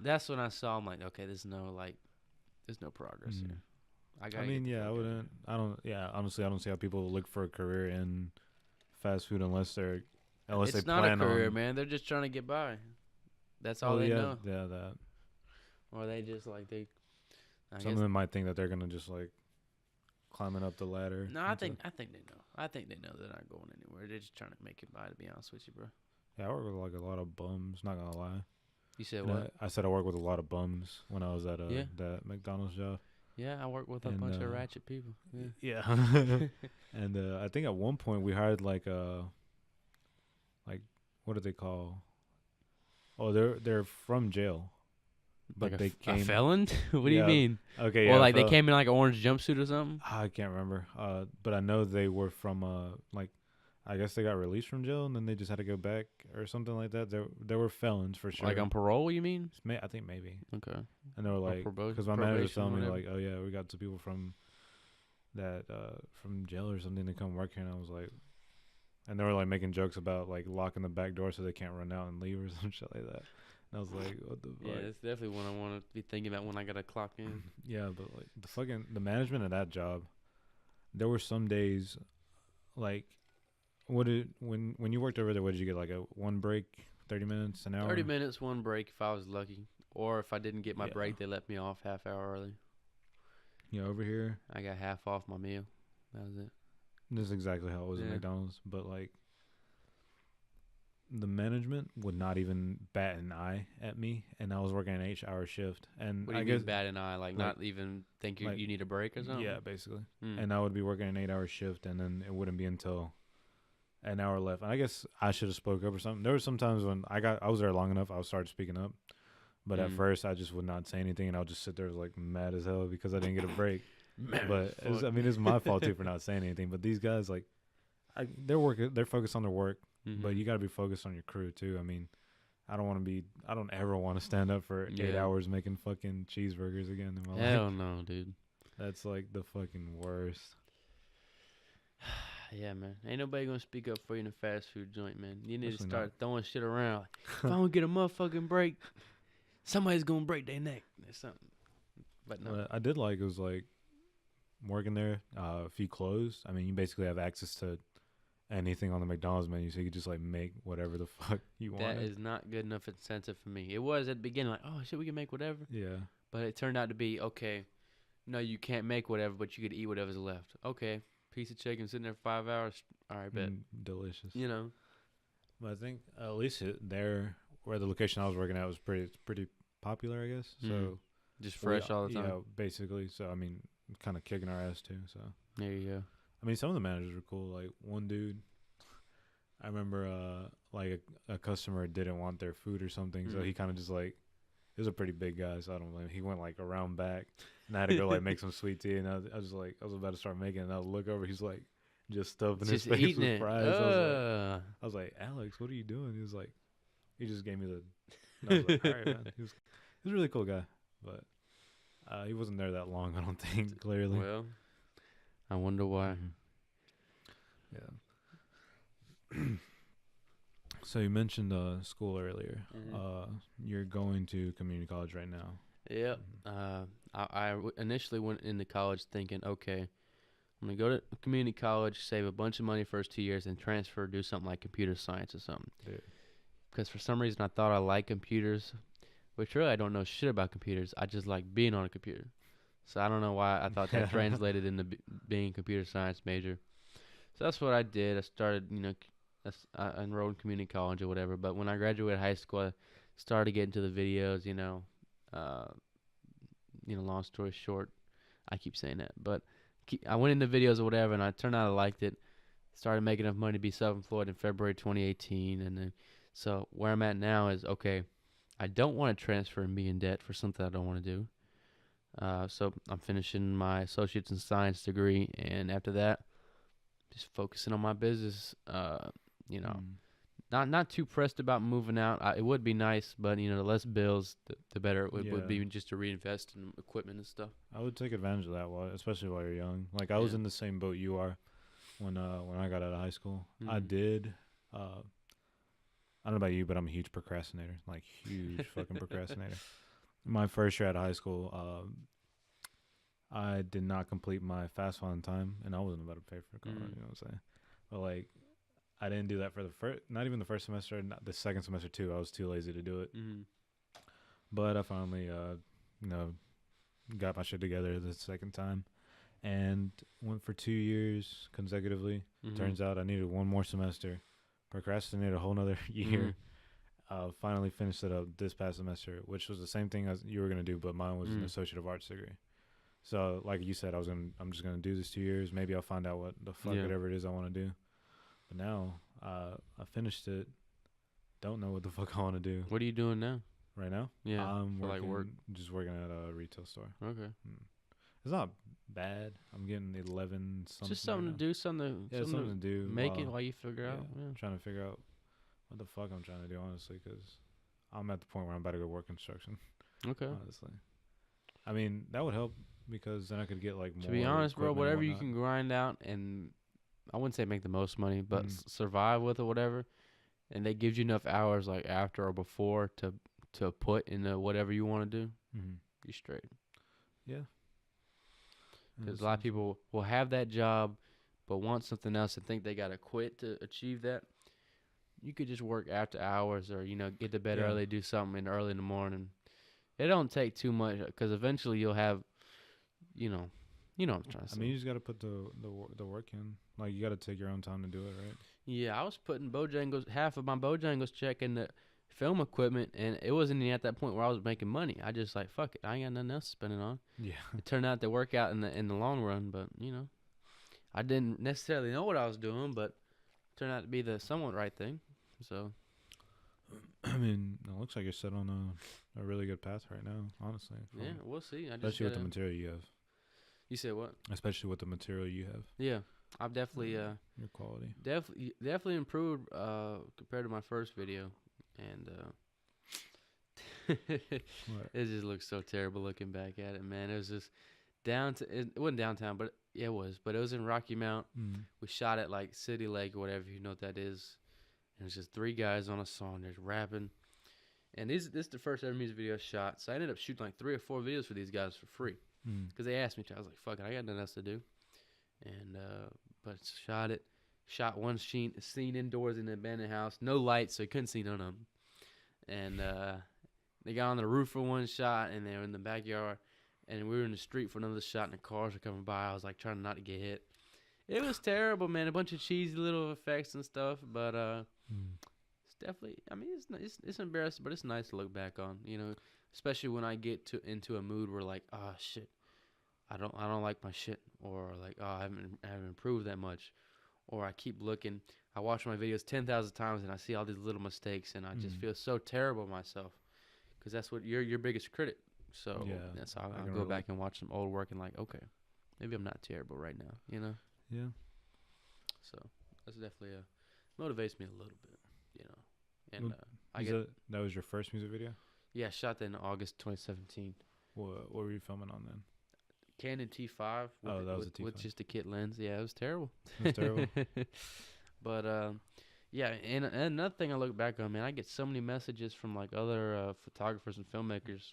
that's when I saw. I'm like, okay, there's no progress here. Honestly, I don't see how people look for a career in fast food unless they plan on. It's not a career, man. They're just trying to get by. That's all they know. Yeah, that. Or they just like Some of them might think that they're gonna just like climbing up the ladder. No, I think they know. I think they know they're not going anywhere. They're just trying to make it by. To be honest with you, bro. Yeah, I work with like a lot of bums. Not gonna lie. You said what? I said I work with a lot of bums when I was at that McDonald's job. Yeah, I work with a bunch of ratchet people. Yeah. And I think at one point we hired like what do they call? Oh, they're from jail, but like they came a felon. What do you mean? Okay, well, like they came in like an orange jumpsuit or something. I can't remember. But I know they were from I guess they got released from jail and then they just had to go back or something like that. They were felons for sure. Like on parole, you mean? I think maybe. Okay. And they were like, because my manager was telling me like, oh yeah, we got some people from that from jail or something to come work here, and I was like, and they were like making jokes about like locking the back door so they can't run out and leave or some shit like that. And I was like, what the fuck? Yeah, it's definitely one I want to be thinking about when I gotta clock in. Yeah, but like the management of that job, there were some days, like, when you worked over there, what did you get, like a one break, 30 minutes, an hour? 30 minutes, one break if I was lucky, or if I didn't get my break, they let me off half hour early. Yeah, over here, I got half off my meal. That was it. This is exactly how it was at McDonald's, but like the management would not even bat an eye at me, and I was working an 8-hour shift. And what do you mean bat an eye? Like not even think you need a break or something? Yeah, basically. And I would be working an 8-hour shift, and then it wouldn't be until an hour left. And I guess I should have spoke up or something. There were some times when I was there long enough, I started speaking up. But at first, I just would not say anything, and I would just sit there like mad as hell because I didn't get a break. But it's my fault too for not saying anything. But these guys, like, they're focused on their work, but you got to be focused on your crew too. I mean, I don't ever want to stand up for 8 hours making fucking cheeseburgers again in my life. Hell no, dude. That's like the fucking worst. Yeah, man. Ain't nobody gonna speak up for you in a fast food joint, man. You need to start throwing shit around. Like, if I don't get a motherfucking break, somebody's gonna break their neck or something. But no. What I did like was like working there. If you close, I mean, you basically have access to anything on the McDonald's menu, so you could just like make whatever the fuck you want. That is not good enough incentive for me. It was at the beginning, like, oh shit, we can make whatever. Yeah. But it turned out to be okay. No, you can't make whatever, but you could eat whatever's left. Okay, piece of chicken sitting there for 5 hours. All right, bet. Delicious. You know. But I think at least there, where the location I was working at was pretty popular, I guess. So just fresh all the time. Yeah, basically. So I mean, kind of kicking our ass too. So there you go. I mean, some of the managers were cool. Like one dude, I remember, like a customer didn't want their food or something, so he kind of just like, he was a pretty big guy, so I don't blame him. He went like around back, and I had to go like make some sweet tea, and I was about to start making it, and I look over, he's like just stuffing his face with fries. I was like, Alex, what are you doing? He just gave me the. And I was like, all right, man. He was a really cool guy, but he wasn't there that long, I don't think. Clearly. Well, I wonder why. Yeah. So you mentioned school earlier. You're going to community college right now. Yep. I initially went into college thinking, okay, I'm going to go to community college, save a bunch of money first 2 years, and transfer, do something like computer science or something. Dude. Because for some reason I thought I liked computers, which really I don't know shit about computers. I just like being on a computer. So I don't know why I thought that translated into being a computer science major. So that's what I did. I started, I enrolled in community college or whatever. But when I graduated high school, I started getting to the videos. Long story short, I keep saying that, but I went into videos or whatever, and I turned out I liked it. Started making enough money to be self-employed in February 2018, and then so where I'm at now is okay. I don't want to transfer and be in debt for something I don't want to do. So I'm finishing my associate's in science degree, and after that, just focusing on my business. Not too pressed about moving out. It would be nice, but the less bills, the better it would be just to reinvest in equipment and stuff. I would take advantage of that, especially while you're young. Like I was in the same boat you are when I got out of high school. Mm-hmm. I did. I don't know about you, but I'm a huge procrastinator. Like huge fucking procrastinator. My first year out of high school, I did not complete my FAFSA on time, and I wasn't about to pay for college. You know what I'm saying? But like, I didn't do that for not even the first semester, not the second semester too. I was too lazy to do it. Mm-hmm. But I finally, got my shit together the second time, and went for 2 years consecutively. Mm-hmm. Turns out I needed one more semester, procrastinated a whole nother year. Mm-hmm. Finally finished it up this past semester, which was the same thing as you were gonna do, but mine was an Associate of Arts degree. So, like you said, I'm just gonna do this 2 years. Maybe I'll find out what the fuck whatever it is I want to do. But now, I finished it. Don't know what the fuck I want to do. What are you doing now? Right now? Yeah, I'm just working at a retail store. Okay. It's not bad. I'm getting 11 something. Just something to do, something to do. Make it while you figure out. Yeah. I'm trying to figure out what the fuck I'm trying to do, honestly, because I'm at the point where I'm about to go work construction. Okay. Honestly. I mean, that would help because then I could get like more. To be honest, bro, whatever you can grind out and I wouldn't say make the most money, but survive with or whatever, and they give you enough hours like after or before to put into whatever you want to do, you're straight. Yeah. Because a lot of people will have that job, but want something else and think they got to quit to achieve that. You could just work after hours or, get to bed early, do something early in the morning. It don't take too much because eventually you'll have, what I'm trying to say. I mean, you just got to put the work in. Like, you got to take your own time to do it, right? Yeah, I was putting half of my Bojangles check in the film equipment, and it wasn't even at that point where I was making money. I just like, fuck it, I ain't got nothing else to spend it on. Yeah. It turned out to work out in the long run, but, I didn't necessarily know what I was doing, but it turned out to be the somewhat right thing, so. I mean, it looks like you're set on a really good path right now, honestly. Yeah, we'll see. Especially with the material you have. You said what? Especially with the material you have. Yeah, I've definitely your quality definitely improved compared to my first video, and it just looks so terrible looking back at it, man. It was just it wasn't downtown, but yeah, it was. But it was in Rocky Mount. We shot at like City Lake or whatever, you know what that is. And it's just 3 guys on a song. They're rapping. And this is the first ever music video shot. So I ended up shooting like 3 or 4 videos for these guys for free. Because they asked me to. I was like, fuck it, I got nothing else to do. And, but shot it. Shot one scene indoors in an abandoned house. No lights, so you couldn't see none of them. And they got on the roof for one shot, and they were in the backyard. And we were in the street for another shot, and the cars were coming by. I was like trying not to get hit. It was terrible, man. A bunch of cheesy little effects and stuff, but it's definitely. I mean, it's embarrassing, but it's nice to look back on. Especially when I get into a mood where like, oh shit, I don't like my shit, or like, oh, I haven't improved that much, or I keep looking. I watch my videos 10,000 times and I see all these little mistakes, and I just feel so terrible myself, because that's what you're your biggest critic. So that's how I'll go back and watch some old work and like, okay, maybe I'm not terrible right now, Yeah. So that's definitely motivates me a little bit, And that was your first music video? Yeah, I shot that in August 2017. What were you filming on then? Canon T5. With just a kit lens. Yeah, it was terrible. It was terrible. But and another thing I look back on, man, I get so many messages from like other photographers and filmmakers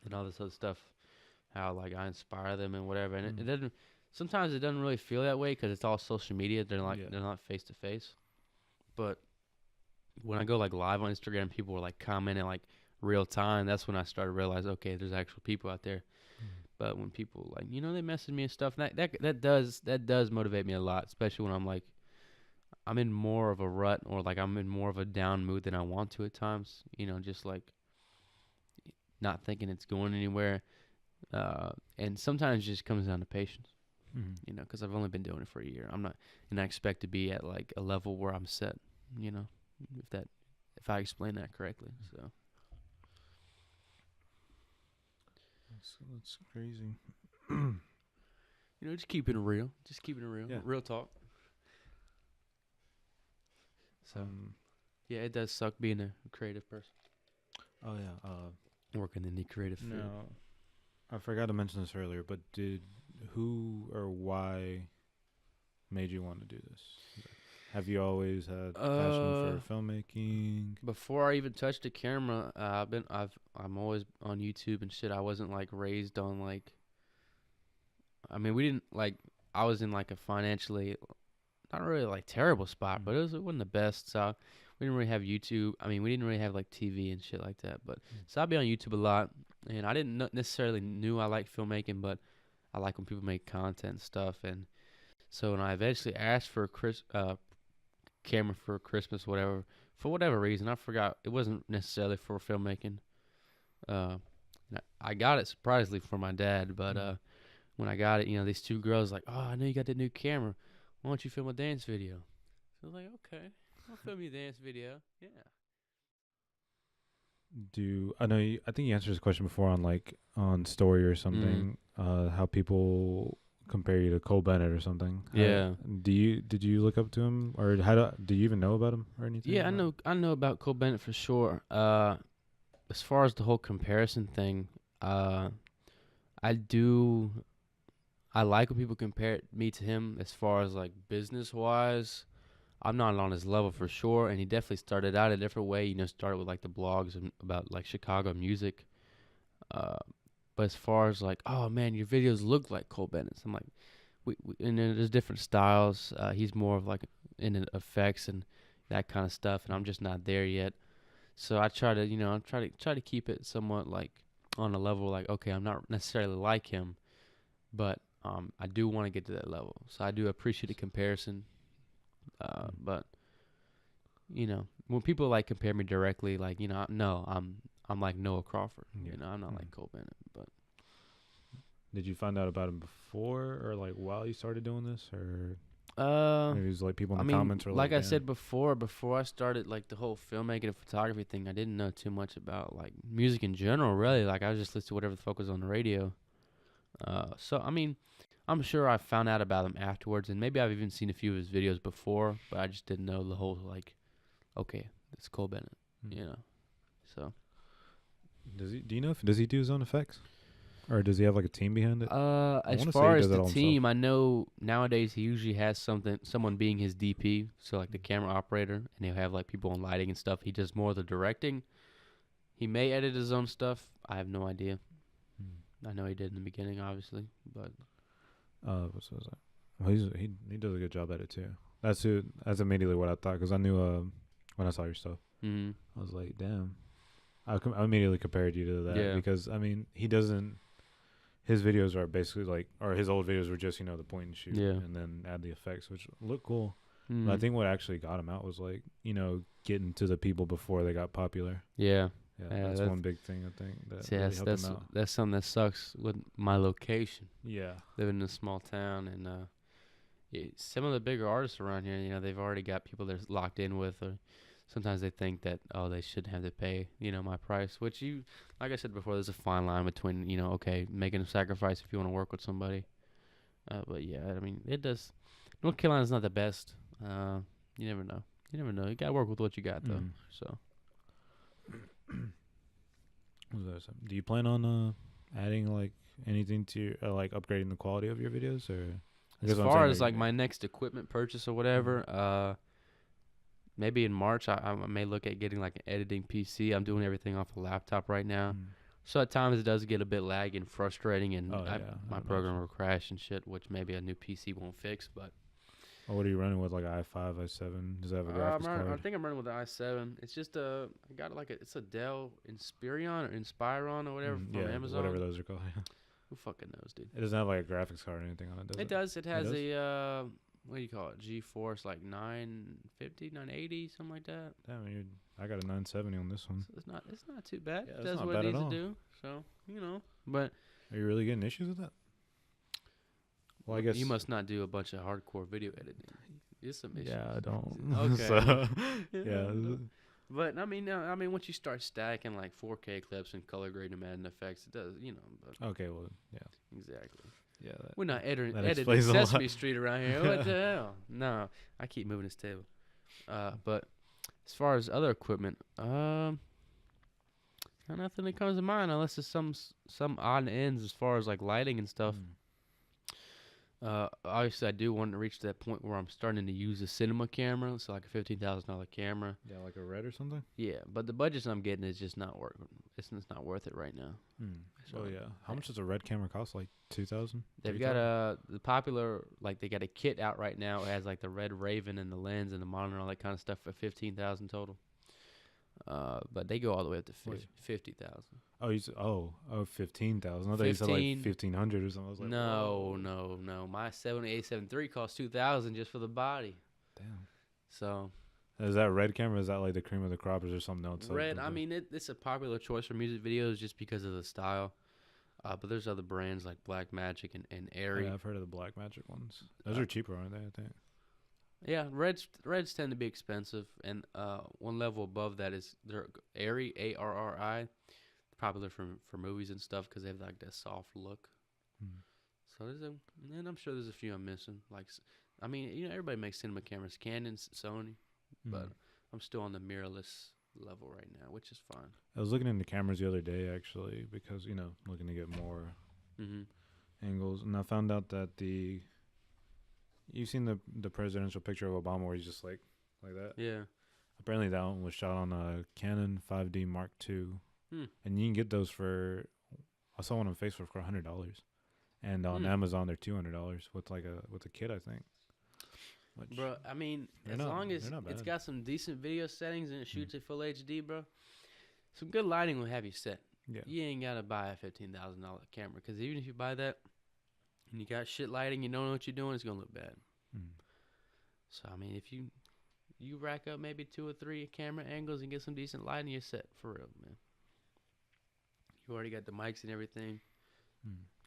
and all this other stuff, how like I inspire them and whatever, and it doesn't. Sometimes it doesn't really feel that way because it's all social media. They're not face to face. But when I go like live on Instagram, people were like commenting like real time. That's when I started to realize, okay, there's actual people out there. But when people like, they message me and stuff, that does motivate me a lot, especially when I'm in more of a rut, or like I'm in more of a down mood than I want to at times. Just like not thinking it's going anywhere. And sometimes it just comes down to patience. Because I've only been doing it for a year. I expect to be at like a level where I'm set. If I explain that correctly. So that's crazy. Just keeping it real. Yeah. Real talk. So, yeah, it does suck being a creative person. Oh yeah. Working in the creative field. No, I forgot to mention this earlier, but who or why made you want to do this? Have you always had passion for filmmaking? Before I even touched the camera, I'm always on YouTube and shit. I wasn't like raised on like. I mean, we didn't like. I was in like a financially, not really like terrible spot, but it wasn't the best. So we didn't really have YouTube. I mean, we didn't really have like TV and shit like that. But so I'd be on YouTube a lot, and I didn't necessarily knew I liked filmmaking, but I like when people make content and stuff. And so when I eventually asked for a camera for Christmas, whatever, for whatever reason, I forgot. It wasn't necessarily for filmmaking. I got it surprisingly for my dad, but when I got it, these two girls like, oh, I know you got the new camera. Why don't you film a dance video? So I was like, okay, I'll film you a dance video. Yeah. I think you answered this question before on Story or something. How people compare you to Cole Bennett or something. Yeah. Did you look up to him, or do you even know about him or anything? Yeah, I know about Cole Bennett for sure. As far as the whole comparison thing, I like when people compare me to him as far as like business wise. I'm not on his level for sure, and he definitely started out a different way. Started with like the blogs about like Chicago music. But as far as like, oh man, your videos look like Cole Bennett's. I'm like, and then there's different styles. He's more of like in effects and that kind of stuff, and I'm just not there yet. So I try to, try to keep it somewhat like on a level like, okay, I'm not necessarily like him, but I do want to get to that level. So I do appreciate the comparison. But when people like compare me directly, like, no, I'm like Noah Crawford. I'm not like Cole Bennett. But did you find out about him before or like while you started doing this, or maybe it was like people in the comments or like I said before I started like the whole filmmaking and photography thing, I didn't know too much about like music in general, really. Like I was just listening to whatever the fuck was on the radio. So I mean, I'm sure I found out about him afterwards, and maybe I've even seen a few of his videos before, but I just didn't know the whole like, okay, it's Cole Bennett, So do you know does he do his own effects, or does he have like a team behind it? As far as the team, I know nowadays he usually has someone being his DP, so like the camera operator, and he'll have like people on lighting and stuff. He does more of the directing. He may edit his own stuff. I have no idea. I know he did in the beginning, obviously, but. What was that? Well, he does a good job at it too. That's immediately what I thought, because I knew when I saw your stuff, I was like, damn. I immediately compared you to that, because I mean he doesn't. His videos are basically like, or his old videos were just the point and shoot, and then add the effects, which look cool. But I think what actually got him out was like getting to the people before they got popular. Yeah, that's one big thing I think that really helped him out. That's something that sucks with my location. Yeah, living in a small town, and some of the bigger artists around here, they've already got people they're locked in with, or sometimes they think that they shouldn't have to pay my price. Which like I said before, there's a fine line between okay, making a sacrifice if you want to work with somebody. But yeah, I mean it does. North Carolina's not the best. You never know. You gotta work with what you got though. So. Do you plan on adding like anything to like upgrading the quality of your videos, or as far as like my next equipment purchase or whatever? Maybe in March I may look at getting like an editing PC. I'm doing everything off a laptop right now, so at times it does get a bit laggy and frustrating, and my program will crash and shit, which maybe a new PC won't fix. But what are you running with, like i5, i7? Does that have a graphics card? I think I'm running with the i7. It's just I got it's a Dell Inspiron or whatever from Amazon. Whatever those are called. Who fucking knows, dude? It doesn't have like a graphics card or anything on it, does it? It does. It has a what do you call it? GeForce like 950, 980, something like that. Damn, I got a 970 on this one. So it's not too bad. Yeah, it does what it needs to do. So but are you really getting issues with that? Well, I guess you must not do a bunch of hardcore video editing. There's some issues. Yeah, I don't. Okay. So, yeah. But I mean, once you start stacking like 4K clips and color grading them, adding effects, it does, But okay, well, yeah, exactly. yeah. We're not editing explains a lot. Sesame Street around here. What the hell? No, I keep moving this table. But as far as other equipment, nothing that comes to mind unless it's some odd ends as far as like lighting and stuff. Obviously, I do want to reach that point where I'm starting to use a cinema camera, so like a $15,000 camera. Yeah, like a Red or something. Yeah, but the budgets I'm getting is just not working. It's not worth it right now. So yeah, how much does a Red camera cost? Like 2,000. They've got the popular they got a kit out right now. It has like the Red Raven and the lens and the monitor and all that kind of stuff for $15,000 total. But they go all the way up to 50,000. Oh, 15,000. I thought you said like 1,500 or something. I was like, no. My 7873 costs $2,000 just for the body. Damn. So. Is that Red camera? Is that like the cream of the crop, or is there something else? Red. I mean, it's a popular choice for music videos just because of the style. But there's other brands like Blackmagic and Airy. Yeah, I've heard of the Blackmagic ones. Those are cheaper, aren't they? I think. Yeah, reds tend to be expensive, and one level above that is they're Arri, ARRI, popular for movies and stuff because they have like that soft look. So and I'm sure there's a few I'm missing. Like, I mean, everybody makes cinema cameras, Canon, Sony, but I'm still on the mirrorless level right now, which is fine. I was looking into cameras the other day actually because looking to get more angles, and I found out that you've seen the presidential picture of Obama where he's just like that? Yeah. Apparently that one was shot on a Canon 5D Mark II. And you can get those I saw one on Facebook for $100. And on Amazon they're $200 with a kit, I think. Bro, I mean, as long as it's got some decent video settings and it shoots at full HD, bro, some good lighting will have you set. Yeah. You ain't got to buy a $15,000 camera because even if you buy that, and you got shit lighting, you don't know what you're doing, it's going to look bad. So, I mean, if you rack up maybe 2 or 3 camera angles and get some decent lighting, you're set for real, man. You already got the mics and everything,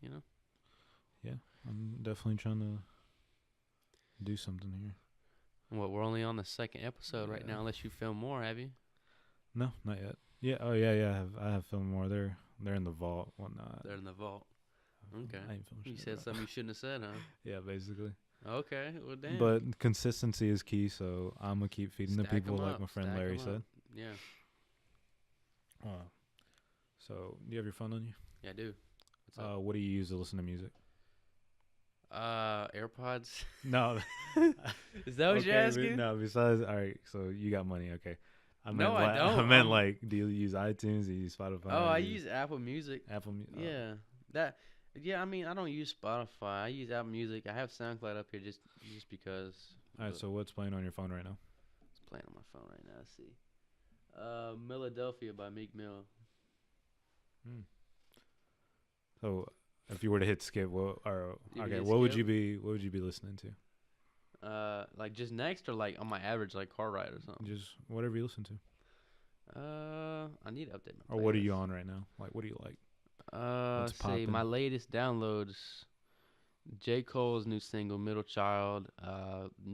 Yeah, I'm definitely trying to do something here. Well, we're only on the 2nd episode right now, unless you film more, have you? No, not yet. Yeah, yeah. I have filmed more. They're in the vault, whatnot. They're in the vault. Okay. You said something you shouldn't have said, huh? Yeah, basically. Okay, well, damn. But consistency is key, so I'm going to keep feeding the people like my friend Larry said. Yeah. So, do you have your phone on you? Yeah, I do. What do you use to listen to music? AirPods. No. Is that what you're asking? No, besides, all right, so you got money, okay. I don't. I meant do you use iTunes? Do you use Spotify? Oh, I use Apple Music. Apple Music. Yeah. Yeah, I mean, I don't use Spotify. I use Apple Music. I have SoundCloud up here just because. All right, so what's playing on your phone right now? It's playing on my phone right now. Let's see. Philadelphia by Meek Mill. So, if you were to hit skip, what would you be listening to? Like just next or like on my average like car ride or something? Just whatever you listen to. I need to update my playlist. Or what are you on right now? Like, what do you like? Say my latest downloads: J. Cole's new single, "Middle Child,"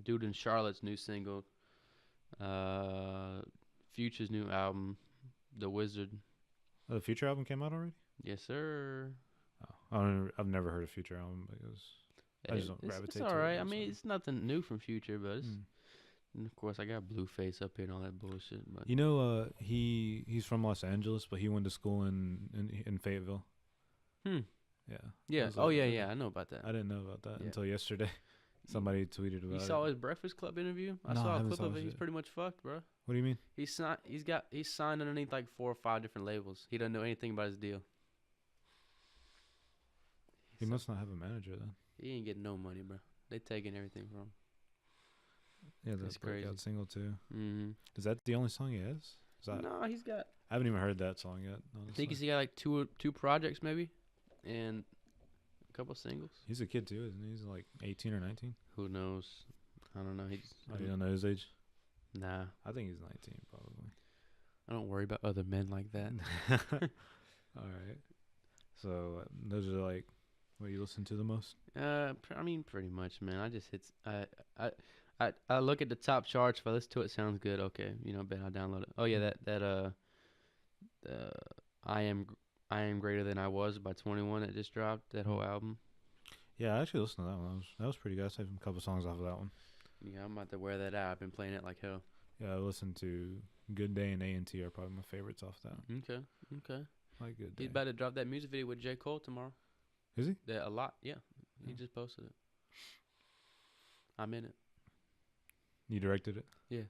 Dude in Charlotte's new single, Future's new album, "The Wizard." Oh, the Future album came out already? Yes, sir. Oh, I've never heard a Future album because I just don't gravitate to it. It's all right. I mean, it's nothing new from Future, but it's. And of course, I got Blueface up here and all that bullshit. But he's from Los Angeles, but he went to school in Fayetteville. Yeah. Yeah. Yeah. I know about that. I didn't know about that until yesterday. Somebody tweeted about it. You saw his Breakfast Club interview? I saw a clip of it. He's pretty much fucked, bro. What do you mean? He's signed underneath like 4 or 5 different labels. He doesn't know anything about his deal. He must not have a manager then. He ain't getting no money, bro. They taking everything from him. Yeah, that's crazy. Breakout single too. Mm-hmm. Is that the only song he has? No, he's got. I haven't even heard that song yet. Honestly. I think he's got like two projects maybe, and couple singles. He's a kid too, isn't he? He's like 18 or 19. Who knows? I don't know. You don't know his age? Nah. I think he's 19 probably. I don't worry about other men like that. All right. So those are like what you listen to the most? I mean, pretty much, man. I just hits. I look at the top charts. If I listen to it, sounds good. Okay, bet I'll download it. Oh yeah, the I am greater than I was by 21 that just dropped. That whole album. Yeah, I actually listened to that one. That was pretty good. I saved a couple songs off of that one. Yeah, I'm about to wear that out. I've been playing it like hell. Yeah, I listened to Good Day and A&T are probably my favorites off that. Okay. Like Good Day. He's about to drop that music video with J. Cole tomorrow. Is he? A lot, yeah. He just posted it. I'm in it. You directed it? Yeah.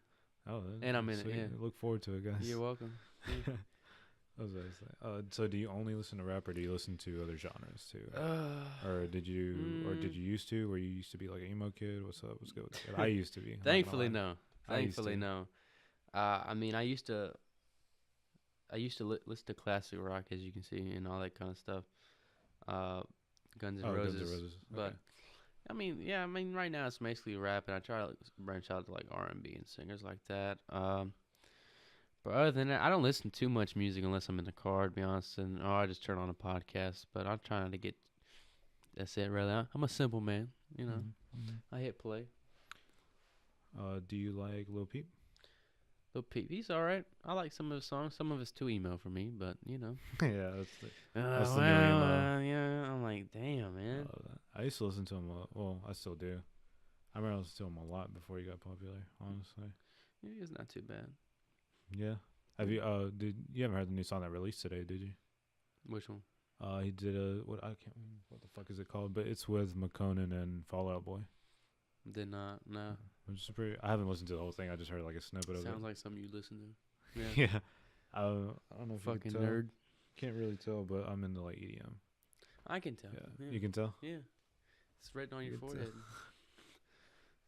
Oh, and I'm in sweet. it, yeah. Look forward to it, guys. You're welcome. Yeah. I was gonna say. So do you only listen to rap, or do you listen to other genres too? Or did you used to? Were you used to be like an emo kid? What's up? What's good with that? I used to be. Thankfully, no. Thankfully, no. I mean, I used to listen to classic rock, as you can see, and all that kind of stuff. Guns N' Roses. Guns N' Roses. But Okay. I mean, right now it's basically rap, and I try to branch out to like R&B and singers like that. But other than that, I don't listen to too much music unless I'm in the car, to be honest. And I just turn on a podcast. But I'm trying to get. That's it, really. I'm a simple man, Mm-hmm. I hit play. Do you like Lil Peep? Lil Peep, he's all right. I like some of his songs. Some of it's too emo for me, but Yeah, that's the new emo. Yeah, I'm like, damn, man. I used to listen to him. Well, I still do. I remember listening to him a lot before he got popular. Honestly. Yeah, it's not too bad. Yeah. Have you? You haven't heard the new song that released today, did you? Which one? He did what the fuck is it called? But it's with McConan and Fall Out Boy. Did not. No. I haven't listened to the whole thing. I just heard like a snippet of it. Sounds like something you listen to. Yeah. Yeah. I don't know if fucking you can tell. nerd. Can't really tell, but I'm into like EDM. I can tell. Yeah. Yeah. You can tell? Yeah. It's written on your forehead.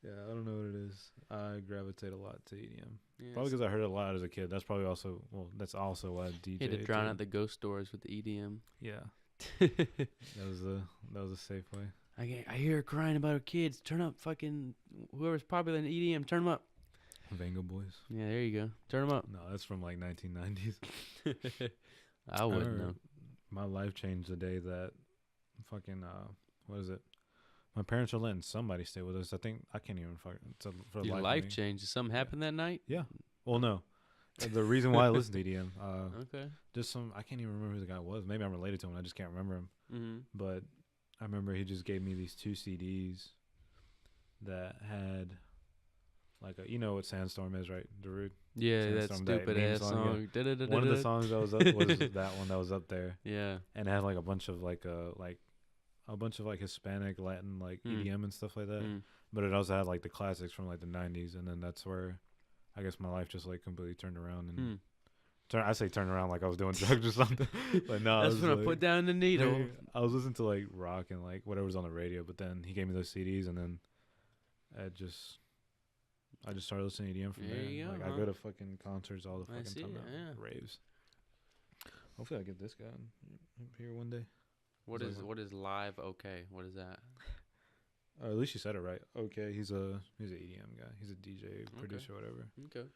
Yeah, I don't know what it is. I gravitate a lot to EDM. Yeah, probably because I heard it a lot as a kid. That's probably also that's also why I DJ. You had to drown out the ghost stories with the EDM. Yeah. that was a safe way. I hear her crying about her kids. Turn up fucking whoever's popular in EDM. Turn them up. Venga Boys. Yeah, there you go. Turn them up. No, that's from like 1990s. I wouldn't know. My life changed the day that fucking what is it? My parents are letting somebody stay with us. I think I can't even fucking. Your life changed. Did something happen that night? Yeah. Well, no. The reason why I listened to EDM. Okay. Just I can't even remember who the guy was. Maybe I'm related to him. I just can't remember him. Mm-hmm. But I remember he just gave me these 2 CDs that had like what Sandstorm is, right? Darude. Yeah, that stupid ass song. Yeah. One of the songs that was up was that one that was up there. Yeah. And it had like a bunch of Hispanic, Latin EDM and stuff like that. But it also had like the classics from like the 90s, and then that's where I guess my life just like completely turned around and I say turned around like I was doing drugs or something. But no, that's when I put down the needle. I was listening to like rock and like whatever's on the radio, but then he gave me those CDs, and then I just started listening to EDM from there. You go, I go to fucking concerts all the fucking time. Yeah. Raves. Hopefully I get this guy up here one day. What is live? Okay, what is that? At least you said it right. Okay, he's a EDM guy. He's a DJ, producer, whatever. Okay.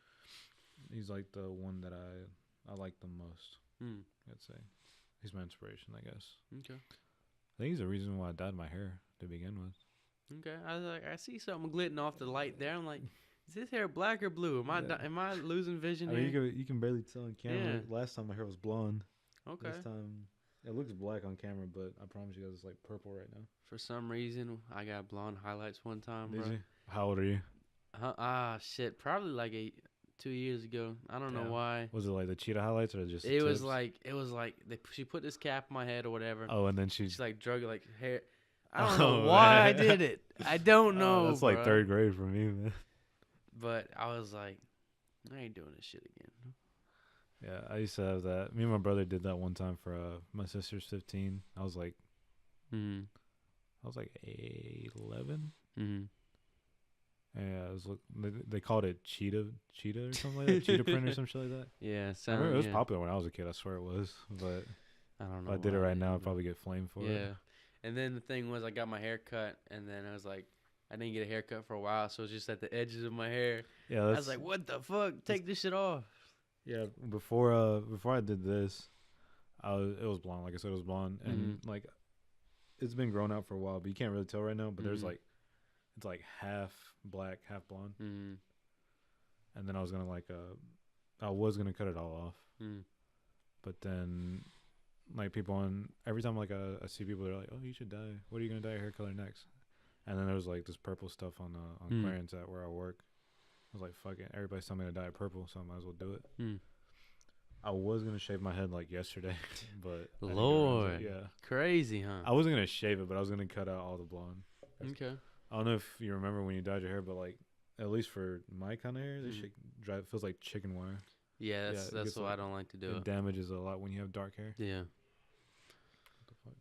He's like the one that I like the most. I'd say he's my inspiration, I guess. Okay. I think he's the reason why I dyed my hair to begin with. Okay. I was like, I see something glitting off the light there. I'm like, is this hair black or blue? Am I losing vision here? You can barely tell on camera. Yeah. Last time my hair was blonde. Okay. This time it looks black on camera, but I promise you guys it's like purple right now. For some reason, I got blonde highlights one time, bro. Did you? How old are you? Shit. Probably like 2 years ago. I don't know why. Was it like the cheetah highlights or just? It was like she put this cap on my head or whatever. Oh, and then she like drug it like hair. I don't know why I did it. I don't know. That's like 3rd grade for me, man. But I was like, I ain't doing this shit again. Yeah, I used to have that. Me and my brother did that one time for my sister's 15. I was like, I was like 11. Yeah, it was they called it cheetah or something like that. Cheetah print or some shit like that. Yeah, I remember it was popular when I was a kid. I swear it was, but I don't know. If I did it right now, I'd probably get flamed for it. Yeah, And then the thing was, I got my hair cut, and then I was like, I didn't get a haircut for a while, so it was just at the edges of my hair. Yeah, I was like, what the fuck? Take this shit off. Yeah, before I did this, it was blonde. Like I said, it was blonde, and like it's been grown out for a while, but you can't really tell right now. But there's like, it's like half black, half blonde. And then I was gonna cut it all off, but then like every time like I see people, they're like, oh, you should dye. What are you gonna dye your hair color next? And then there was like this purple stuff on clearance at where I work. I was like, fuck it. Everybody's telling me to dye it purple, so I might as well do it. I was going to shave my head like yesterday, but Lord. Yeah. Crazy, huh? I wasn't going to shave it, but I was going to cut out all the blonde. Okay. I don't know if you remember when you dyed your hair, but like, at least for my kind of hair, this shit it feels like chicken wire. Yeah, that's why I don't like to do it. It damages a lot when you have dark hair. Yeah. What the fuck?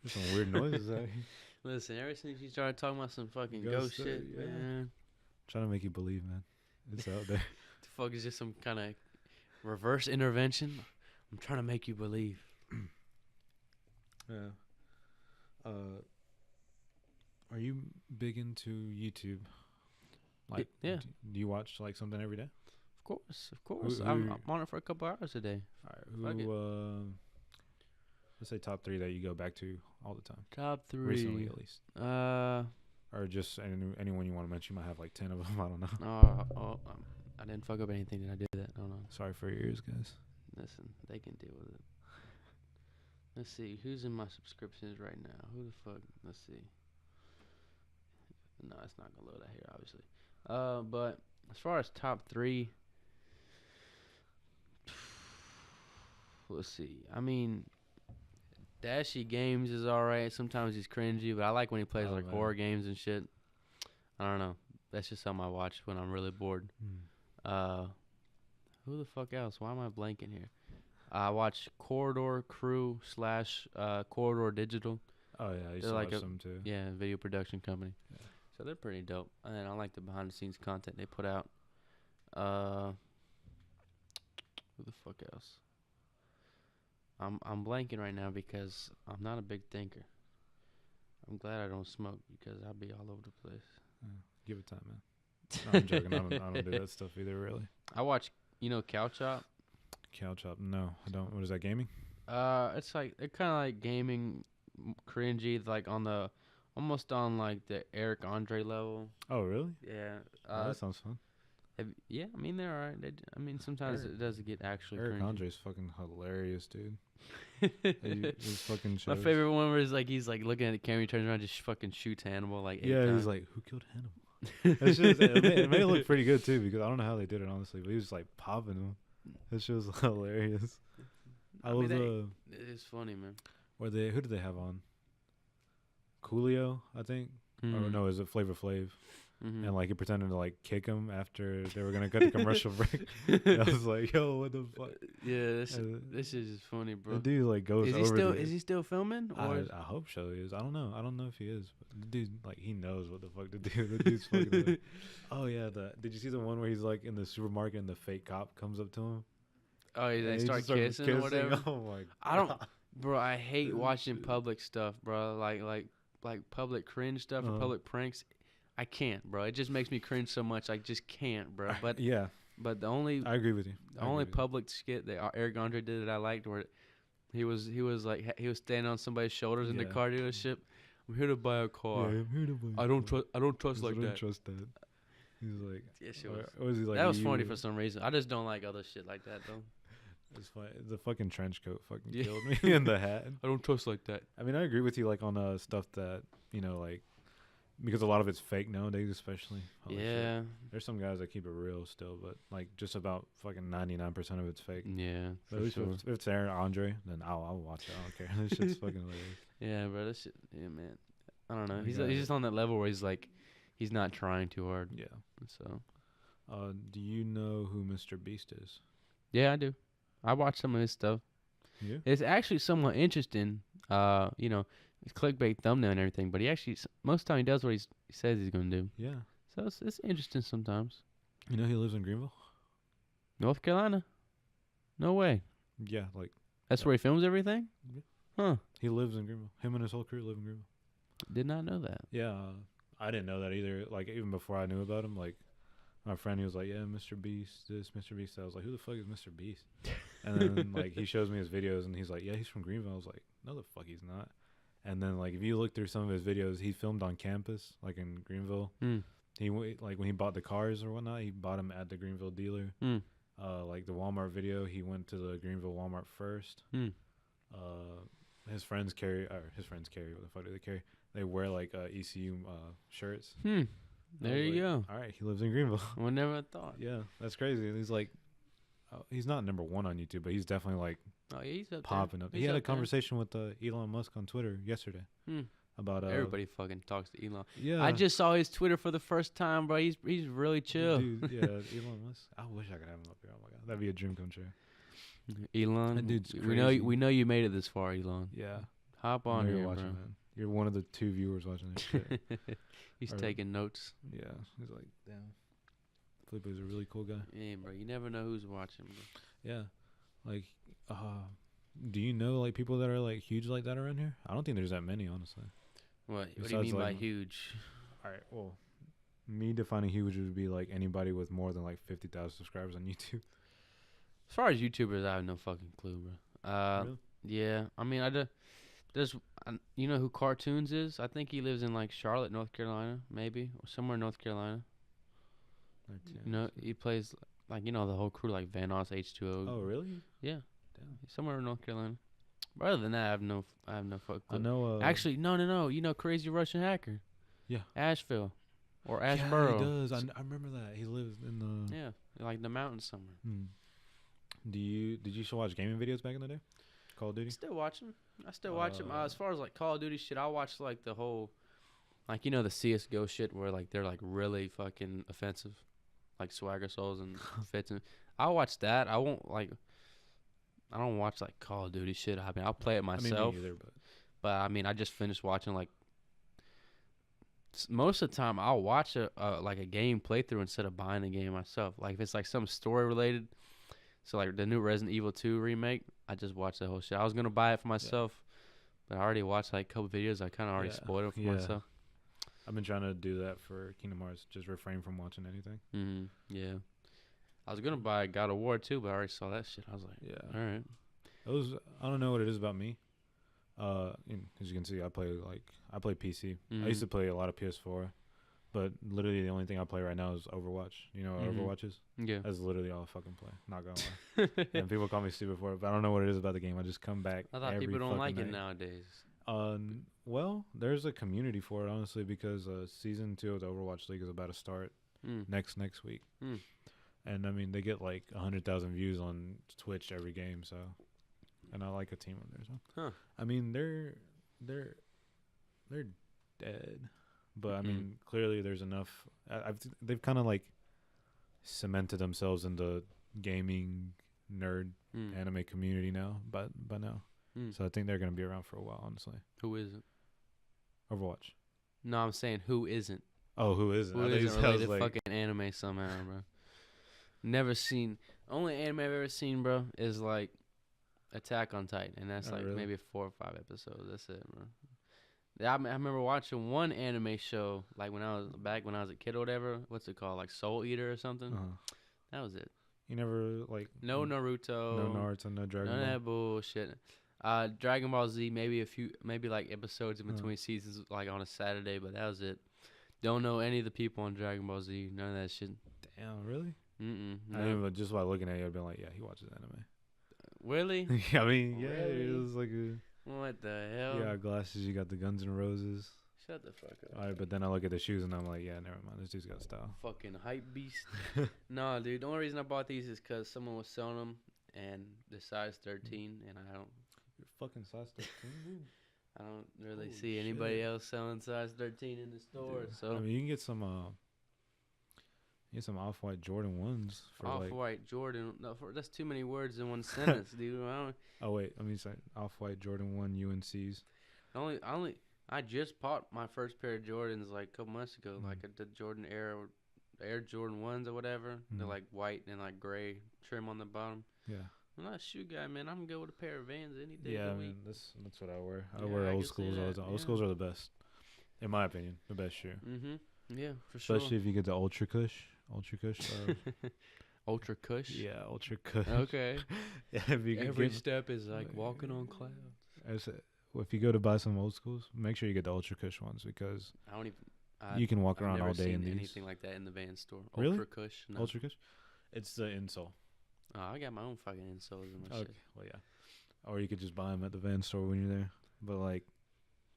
There's some weird noises out here. Listen, ever since you started talking about some fucking ghost shit, yeah. man. Trying to make you believe, man. It's out there. The fuck is just some kind of reverse intervention? I'm trying to make you believe. Yeah. Are you big into YouTube? Like, yeah. Do you watch like something every day? Of course. I'm on it for a couple hours a day. All right. Let's say top 3 that you go back to all the time. Top 3. Recently, at least. Or just anyone you want to mention. You might have like 10 of them. I don't know. I didn't fuck up anything. Did I do that? Hold on. Sorry for your ears, guys. Listen, they can deal with it. Let's see. Who's in my subscriptions right now? Who the fuck? Let's see. No, it's not going to load out here, obviously. But as far as top 3, let's see. I mean, Dashy Games is alright. Sometimes he's cringy, but I like when he plays horror games and shit. I don't know. That's just something I watch when I'm really bored. Who the fuck else? Why am I blanking here? I watch Corridor Crew / Corridor Digital. Oh yeah, I used to watch them too. Yeah, video production company. Yeah. So they're pretty dope. And then I like the behind the scenes content they put out. Who the fuck else? I'm blanking right now because I'm not a big thinker. I'm glad I don't smoke because I'll be all over the place. Give it time, man. No, I'm joking. I don't do that stuff either, really. I watch, Cow Chop. Cow Chop? No, I don't. What is that, gaming? It's like they're kind of like gaming, cringy, like almost on like the Eric Andre level. Oh, really? Yeah. That sounds fun. Yeah, I mean they're alright. Sometimes it does get actually. Eric cringy. Andre's fucking hilarious, dude. His fucking shows. My favorite one was like he's like looking at the camera, he turns around, just fucking shoots Hannibal like 8 times. He's like, who killed Hannibal? It made it look pretty good too because I don't know how they did it honestly, but he was just like popping them. That shit was hilarious. It's funny, man. Who did they have on? Coolio, I think. Or no, is it Flavor Flav? And like he pretended to like kick him after they were gonna cut the commercial break. I was like, yo, what the fuck? Yeah, this is just funny, bro. The dude like goes Is he still filming? Or I hope so. He is. I don't know. I don't know if he is. But the dude like he knows what the fuck to do. The dude's fucking. Like, oh yeah, did you see the one where he's like in the supermarket and the fake cop comes up to him? Oh, yeah, they start kissing or whatever. Oh my god. I don't, bro. I hate watching public stuff, bro. Like public cringe stuff or public pranks. I can't, bro. It just makes me cringe so much. I just can't, bro. But yeah. But I agree with you. The only public skit that Eric Andre did that I liked, where he was standing on somebody's shoulders in the car dealership. I'm here to buy a car. Yeah, I'm here to buy. I don't trust like that. I don't trust that. He's like, yeah, she was he like? That was funny for some reason. I just don't like other shit like that though. It's funny. The fucking trench coat fucking killed me and the hat. I don't trust like that. I mean, I agree with you like on stuff that like. Because a lot of it's fake nowadays, especially. Yeah. There's some guys that keep it real still, but like just about fucking 99% of it's fake. Yeah. But at least if it's Aaron Andre, then I'll watch it. I don't care. This shit's fucking hilarious. Yeah, bro. This shit. Yeah, man. I don't know. He's just on that level where he's like, he's not trying too hard. Yeah. So. Do you know who Mr. Beast is? Yeah, I do. I watch some of his stuff. Yeah. It's actually somewhat interesting. It's clickbait thumbnail and everything, but he actually most of the time he does what he says he's gonna do. Yeah. So it's interesting sometimes. You know he lives in Greenville, North Carolina. No way. Yeah, like that's where he films everything. Yeah. Huh. He lives in Greenville. Him and his whole crew live in Greenville. Did not know that. Yeah, I didn't know that either. Like, even before I knew about him, like, my friend, he was like, yeah, Mr. Beast, this, Mr. Beast. I was like, who the fuck is Mr. Beast? And then, like, he shows me his videos, and he's like, yeah, he's from Greenville. I was like, no, the fuck he's not. And then, like, if you look through some of his videos, he filmed on campus, like, in Greenville. Like, when he bought the cars or whatnot, he bought them at the Greenville dealer. Like, the Walmart video, he went to the Greenville Walmart first. His friends carry, what the fuck do they carry? They wear, like, ECU shirts. There you go. All right, he lives in Greenville. I never thought. Yeah, that's crazy. He's like, he's not number one on YouTube, but he's definitely like, he's up popping up. He had a conversation with Elon Musk on Twitter yesterday about everybody fucking talks to Elon. Yeah, I just saw his Twitter for the first time, bro. He's really chill. Dude, yeah, Elon Musk. I wish I could have him up here. Oh my god, that'd be a dream come true. Elon, that dude's crazy. We know you made it this far, Elon. Yeah, hop on here, watching, bro. Man. You're one of the 2 viewers watching this shit. He's taking notes. Yeah, he's like, damn. Felipe's a really cool guy. Yeah, bro. You never know who's watching, bro. Yeah, like, do you know like people that are like huge like that around here? I don't think there's that many, honestly. What do you mean by huge? All right, well, me defining huge would be like anybody with more than like 50,000 subscribers on YouTube. As far as YouTubers, I have no fucking clue, bro. Really? Yeah, I mean, you know who Cartoons is? I think he lives in like Charlotte, North Carolina, maybe, or somewhere in North Carolina. You know, he plays like, you know, the whole crew, like Vanoss, H2O. Oh, really? Yeah. Damn. Somewhere in North Carolina. But other than that, I have no fuck clue. I know. Actually, no. You know, Crazy Russian Hacker. Yeah. Asheville, or Asheboro. Yeah, he does. I remember that. He lives in the. Yeah, like the mountains somewhere. Did you still watch gaming videos back in the day? Call of Duty. Still watch them. I still watch them. As far as like Call of Duty shit, I watch like the whole, like, you know, the CS:GO shit where like they're like really fucking offensive, like Swagger Souls and Fits. And I'll watch that. I don't watch like Call of Duty shit. I mean, I'll play it myself. Me either, but I mean, I just finished watching like. Most of the time, I'll watch like a game playthrough instead of buying the game myself. Like if it's like some story related, so like the new Resident Evil 2 remake, I just watched the whole shit. I was gonna buy it for myself, but I already watched like a couple videos. I kind of already spoiled it for myself. I've been trying to do that for Kingdom Hearts, just refrain from watching anything. Yeah, I was gonna buy God of War too, but I already saw that shit. I was like, all right. I don't know what it is about me. As you can see, I play PC. I used to play a lot of PS4, but literally the only thing I play right now is Overwatch. You know what Overwatch is? Yeah. That's literally all I fucking play. Not gonna lie. And people call me stupid for it, but I don't know what it is about the game. I just come back. I thought people don't like it nowadays. Well, there's a community for it, honestly, because season 2 of the Overwatch League is about to start next week. And I mean, they get like 100,000 views on Twitch every game, so. And I like a team on there, so. I mean, they're dead, but I mean, clearly there's enough. They've kind of like cemented themselves in the gaming nerd anime community now, but now. So I think they're gonna be around for a while, honestly. Who isn't? Overwatch. No, I'm saying who isn't. Oh, who isn't? Who isn't related to fucking anime somehow, bro? Never seen. Only anime I've ever seen, bro, is like Attack on Titan, and that's like maybe 4 or 5 episodes. That's it, bro. I remember watching one anime show like when I was a kid or whatever. What's it called? Like Soul Eater or something. That was it. You never like no Naruto, no Naruto, no Dragon Ball. None of that bullshit. Dragon Ball Z, maybe like episodes in between seasons, like on a Saturday, but that was it. Don't know any of the people on Dragon Ball Z. None of that shit. Damn, really? No. I mean, just by looking at you, I'd be like, yeah, he watches anime. Really? I mean, yeah, it was like a. What the hell? You got glasses, you got the Guns N' Roses. Shut the fuck up. All right, but then I look at the shoes and I'm like, yeah, never mind. This dude's got style. Fucking hype beast. Nah, dude. The only reason I bought these is because someone was selling them and the size 13, and I don't. You're fucking size 13, dude. I don't really see anybody else selling size 13 in the store. Dude. So I mean, you can get some Off-White Jordan 1s for Off-White Jordan. No, that's too many words in one sentence, dude. Oh wait, I mean, sorry. Off-White Jordan 1 UNCs. I just bought my first pair of Jordans like a couple months ago, like the Jordan Air Jordan 1s or whatever. They're like white and like gray trim on the bottom. Yeah. I'm not a shoe guy, man. I'm gonna go with a pair of Vans any day Yeah, of I the mean, week. that's what I wear. I Yeah, wear I old can see schools all the that, time. Old yeah. schools are the best, in my opinion. The best shoe. Yeah, for sure. Especially if you get the Ultra Kush. Ultra Kush. Ultra Kush. Yeah, Ultra Kush. Okay. Yeah, if you Every step is like walking on clouds. If you go to buy some old schools, make sure you get the Ultra Kush ones because I don't even. you can walk I've around never all day seen in these. anything like that in the Vans store. Really? Ultra Kush. No. Ultra Kush. It's the insole. Oh, I got my own fucking insoles in my shit. Well, yeah. Or you could just buy them at the Vans store when you're there. But like,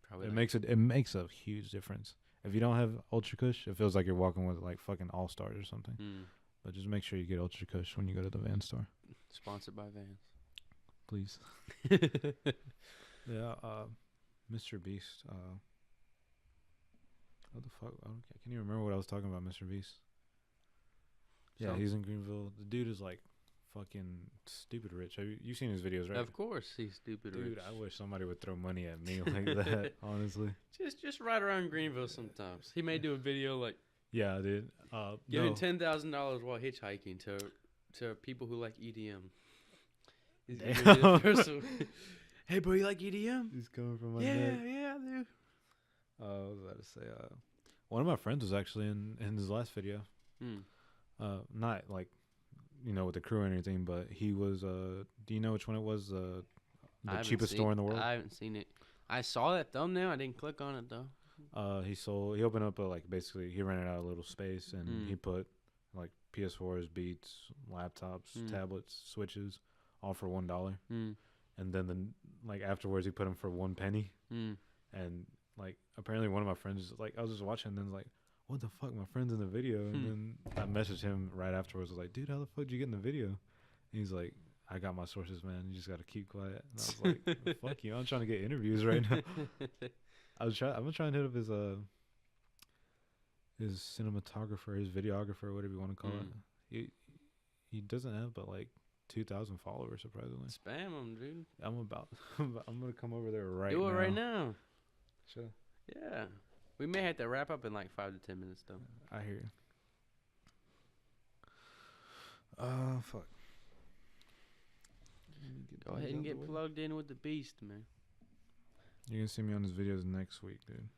Probably it makes a huge difference. If you don't have Ultra Kush, it feels like you're walking with like fucking All Stars or something. But just make sure you get Ultra Kush when you go to the Vans store. Sponsored by Vans. Please. Yeah, Mr. Beast. What the fuck? I can't even remember what I was talking about, Mr. Beast. Yeah, he's in Greenville. The dude is like fucking stupid rich. Have you seen his videos, right? Of course, he's stupid rich. Dude, I wish somebody would throw money at me like that, honestly. Just ride around Greenville sometimes. He may do a video like Yeah, dude. giving $10,000 while hitchhiking to people who like EDM. He's gonna be the person. Hey, bro, you like EDM? He's coming from my neck. Yeah, dude. I was about to say, one of my friends was actually in his last video. Not like, with the crew or anything, but he was. Do you know which one it was? The cheapest store in the world. I haven't seen it. I saw that thumbnail. I didn't click on it though. He opened up basically he rented out a little space and he put like PS4s, Beats, laptops, tablets, Switches, all for $1. And then afterwards he put them for 1 penny. And like apparently one of my friends I was just watching and then like, what the fuck, my friend's in the video. And then I messaged him right afterwards. I was like, dude, how the fuck did you get in the video? And he's like, I got my sources, man. You just gotta keep quiet. And I was like, fuck you, I'm trying to get interviews right now. I'm gonna try and hit up his cinematographer, his videographer, whatever you want to call it. He doesn't have but like 2,000 followers, surprisingly. Spam him, dude. I'm gonna come over there right now. Do it right now. Sure. Yeah. We may have to wrap up in like 5 to 10 minutes, though. I hear you. Fuck. Go ahead and get plugged in with the beast, man. You're gonna see me on his videos next week, dude.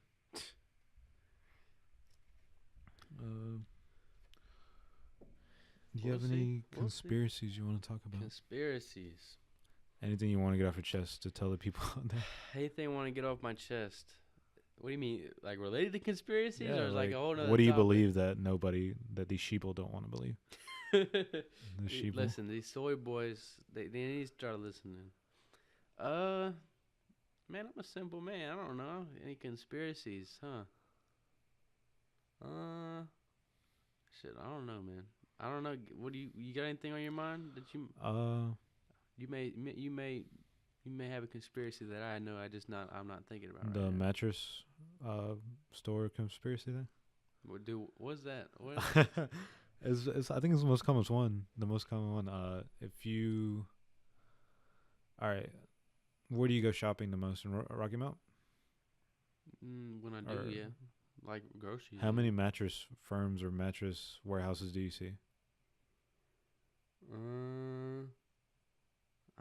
Do you have any conspiracies you want to talk about? Conspiracies. Anything you want to get off your chest to tell the people out there? Anything I want to get off my chest? What do you mean? Like related to conspiracies? Yeah, or like a whole nother what do you topic? believe that these sheeple don't want to believe? The sheeple? Listen, these soy boys, they need to start listening. Man, I'm a simple man. I don't know. Any conspiracies, huh? Shit, I don't know, man. I don't know. What do you got anything on your mind that you may have a conspiracy that I know I'm not thinking about right now. The mattress store conspiracy thing? What's that? What? It's I think it's the most common one. The most common one. All right, where do you go shopping the most in Rocky Mount? When I do, yeah, like groceries. How many mattress firms or mattress warehouses do you see? I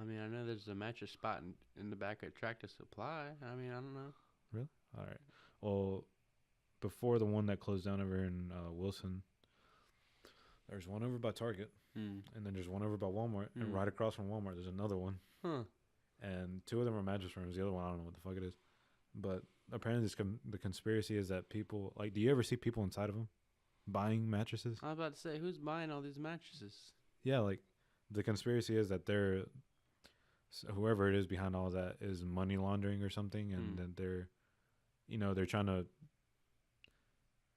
mean, I know there's a mattress spot in the back at Tractor Supply. I mean, I don't know. Really? All right. Well, before the one that closed down over in Wilson, there's one over by Target, and then there's one over by Walmart, and right across from Walmart there's another one. Huh. And 2 of them are mattress firms. The other one, I don't know what the fuck it is. But apparently the conspiracy is that people, do you ever see people inside of them buying mattresses? I was about to say, who's buying all these mattresses? Yeah, the conspiracy is that whoever it is behind all of that is money laundering or something, and that they're trying to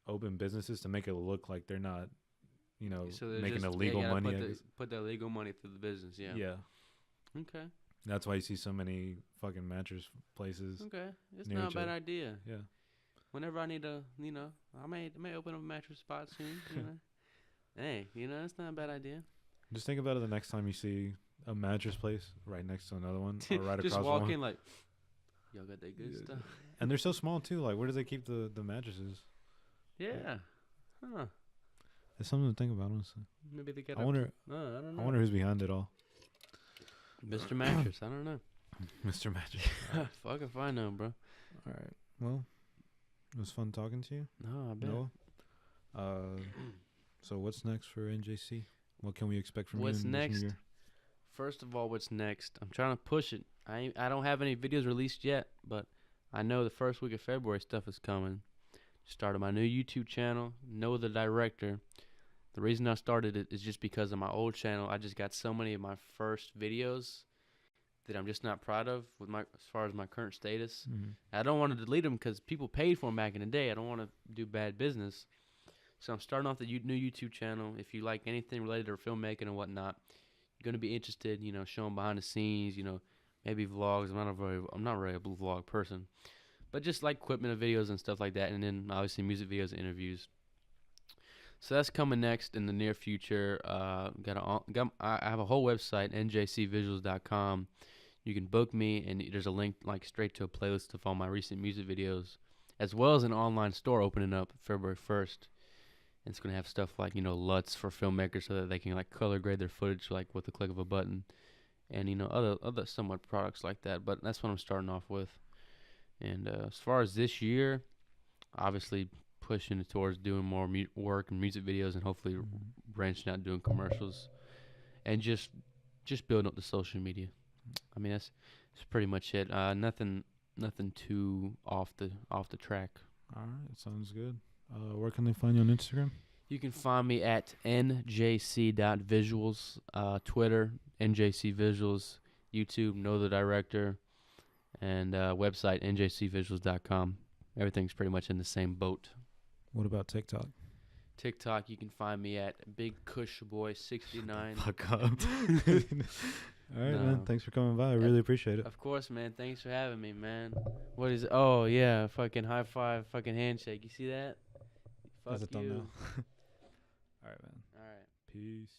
open businesses to make it look like they're not, so making illegal money. Put that legal money through the business, yeah. Yeah. Okay. That's why you see so many fucking mattress places. Okay, it's not a bad idea. Yeah. Whenever I need I may open up a mattress spot soon. Hey, it's not a bad idea. Just think about it the next time you see a mattress place right next to another one or right just across walk one. in like, y'all got that good stuff. And they're so small too. Where do they keep the mattresses? Yeah. Huh. It's something to think about, honestly. Maybe they get. I wonder. I don't know. I wonder who's behind it all. Mr. Mattress. I don't know. Mr. Mattress. Fuck if I know, bro. All right. Well, it was fun talking to you. No, I bet. Noah. So what's next for NJC? What can we expect from what's you in next? this new year? First of all, what's next? I'm trying to push it. I don't have any videos released yet, but I know the first week of February stuff is coming. Started my new YouTube channel, Noah the Director. The reason I started it is just because of my old channel. I just got so many of my first videos that I'm just not proud of with as far as my current status. Mm-hmm. I don't want to delete them because people paid for them back in the day. I don't want to do bad business. So I'm starting off the new YouTube channel. If you like anything related to filmmaking and whatnot, you're going to be interested, showing behind the scenes, maybe vlogs. I'm not really a vlog person, but just like equipment and videos and stuff like that. And then obviously music videos and interviews. So that's coming next in the near future. I have a whole website, njcvisuals.com. You can book me, and there's a link straight to a playlist of all my recent music videos, as well as an online store opening up February 1st. And it's going to have stuff like, LUTs for filmmakers so that they can color grade their footage with the click of a button, and other somewhat products like that. But that's what I'm starting off with. And as far as this year, obviously pushing it towards doing more work and music videos, and hopefully branching out doing commercials, and just building up the social media. I mean, that's pretty much it. Nothing too off the track. All right, sounds good. Where can they find you on Instagram? You can find me at njc.visuals, Twitter, njcvisuals, YouTube, Know the Director, and website, njcvisuals.com. Everything's pretty much in the same boat. What about TikTok? TikTok, you can find me at BigCushBoy69. Fuck up. All right, man. Thanks for coming by. I really appreciate it. Of course, man. Thanks for having me, man. What is it? Oh, yeah. Fucking high five, fucking handshake. You see that? Fuck That's a you. thumbnail. All right, man. All right. Peace.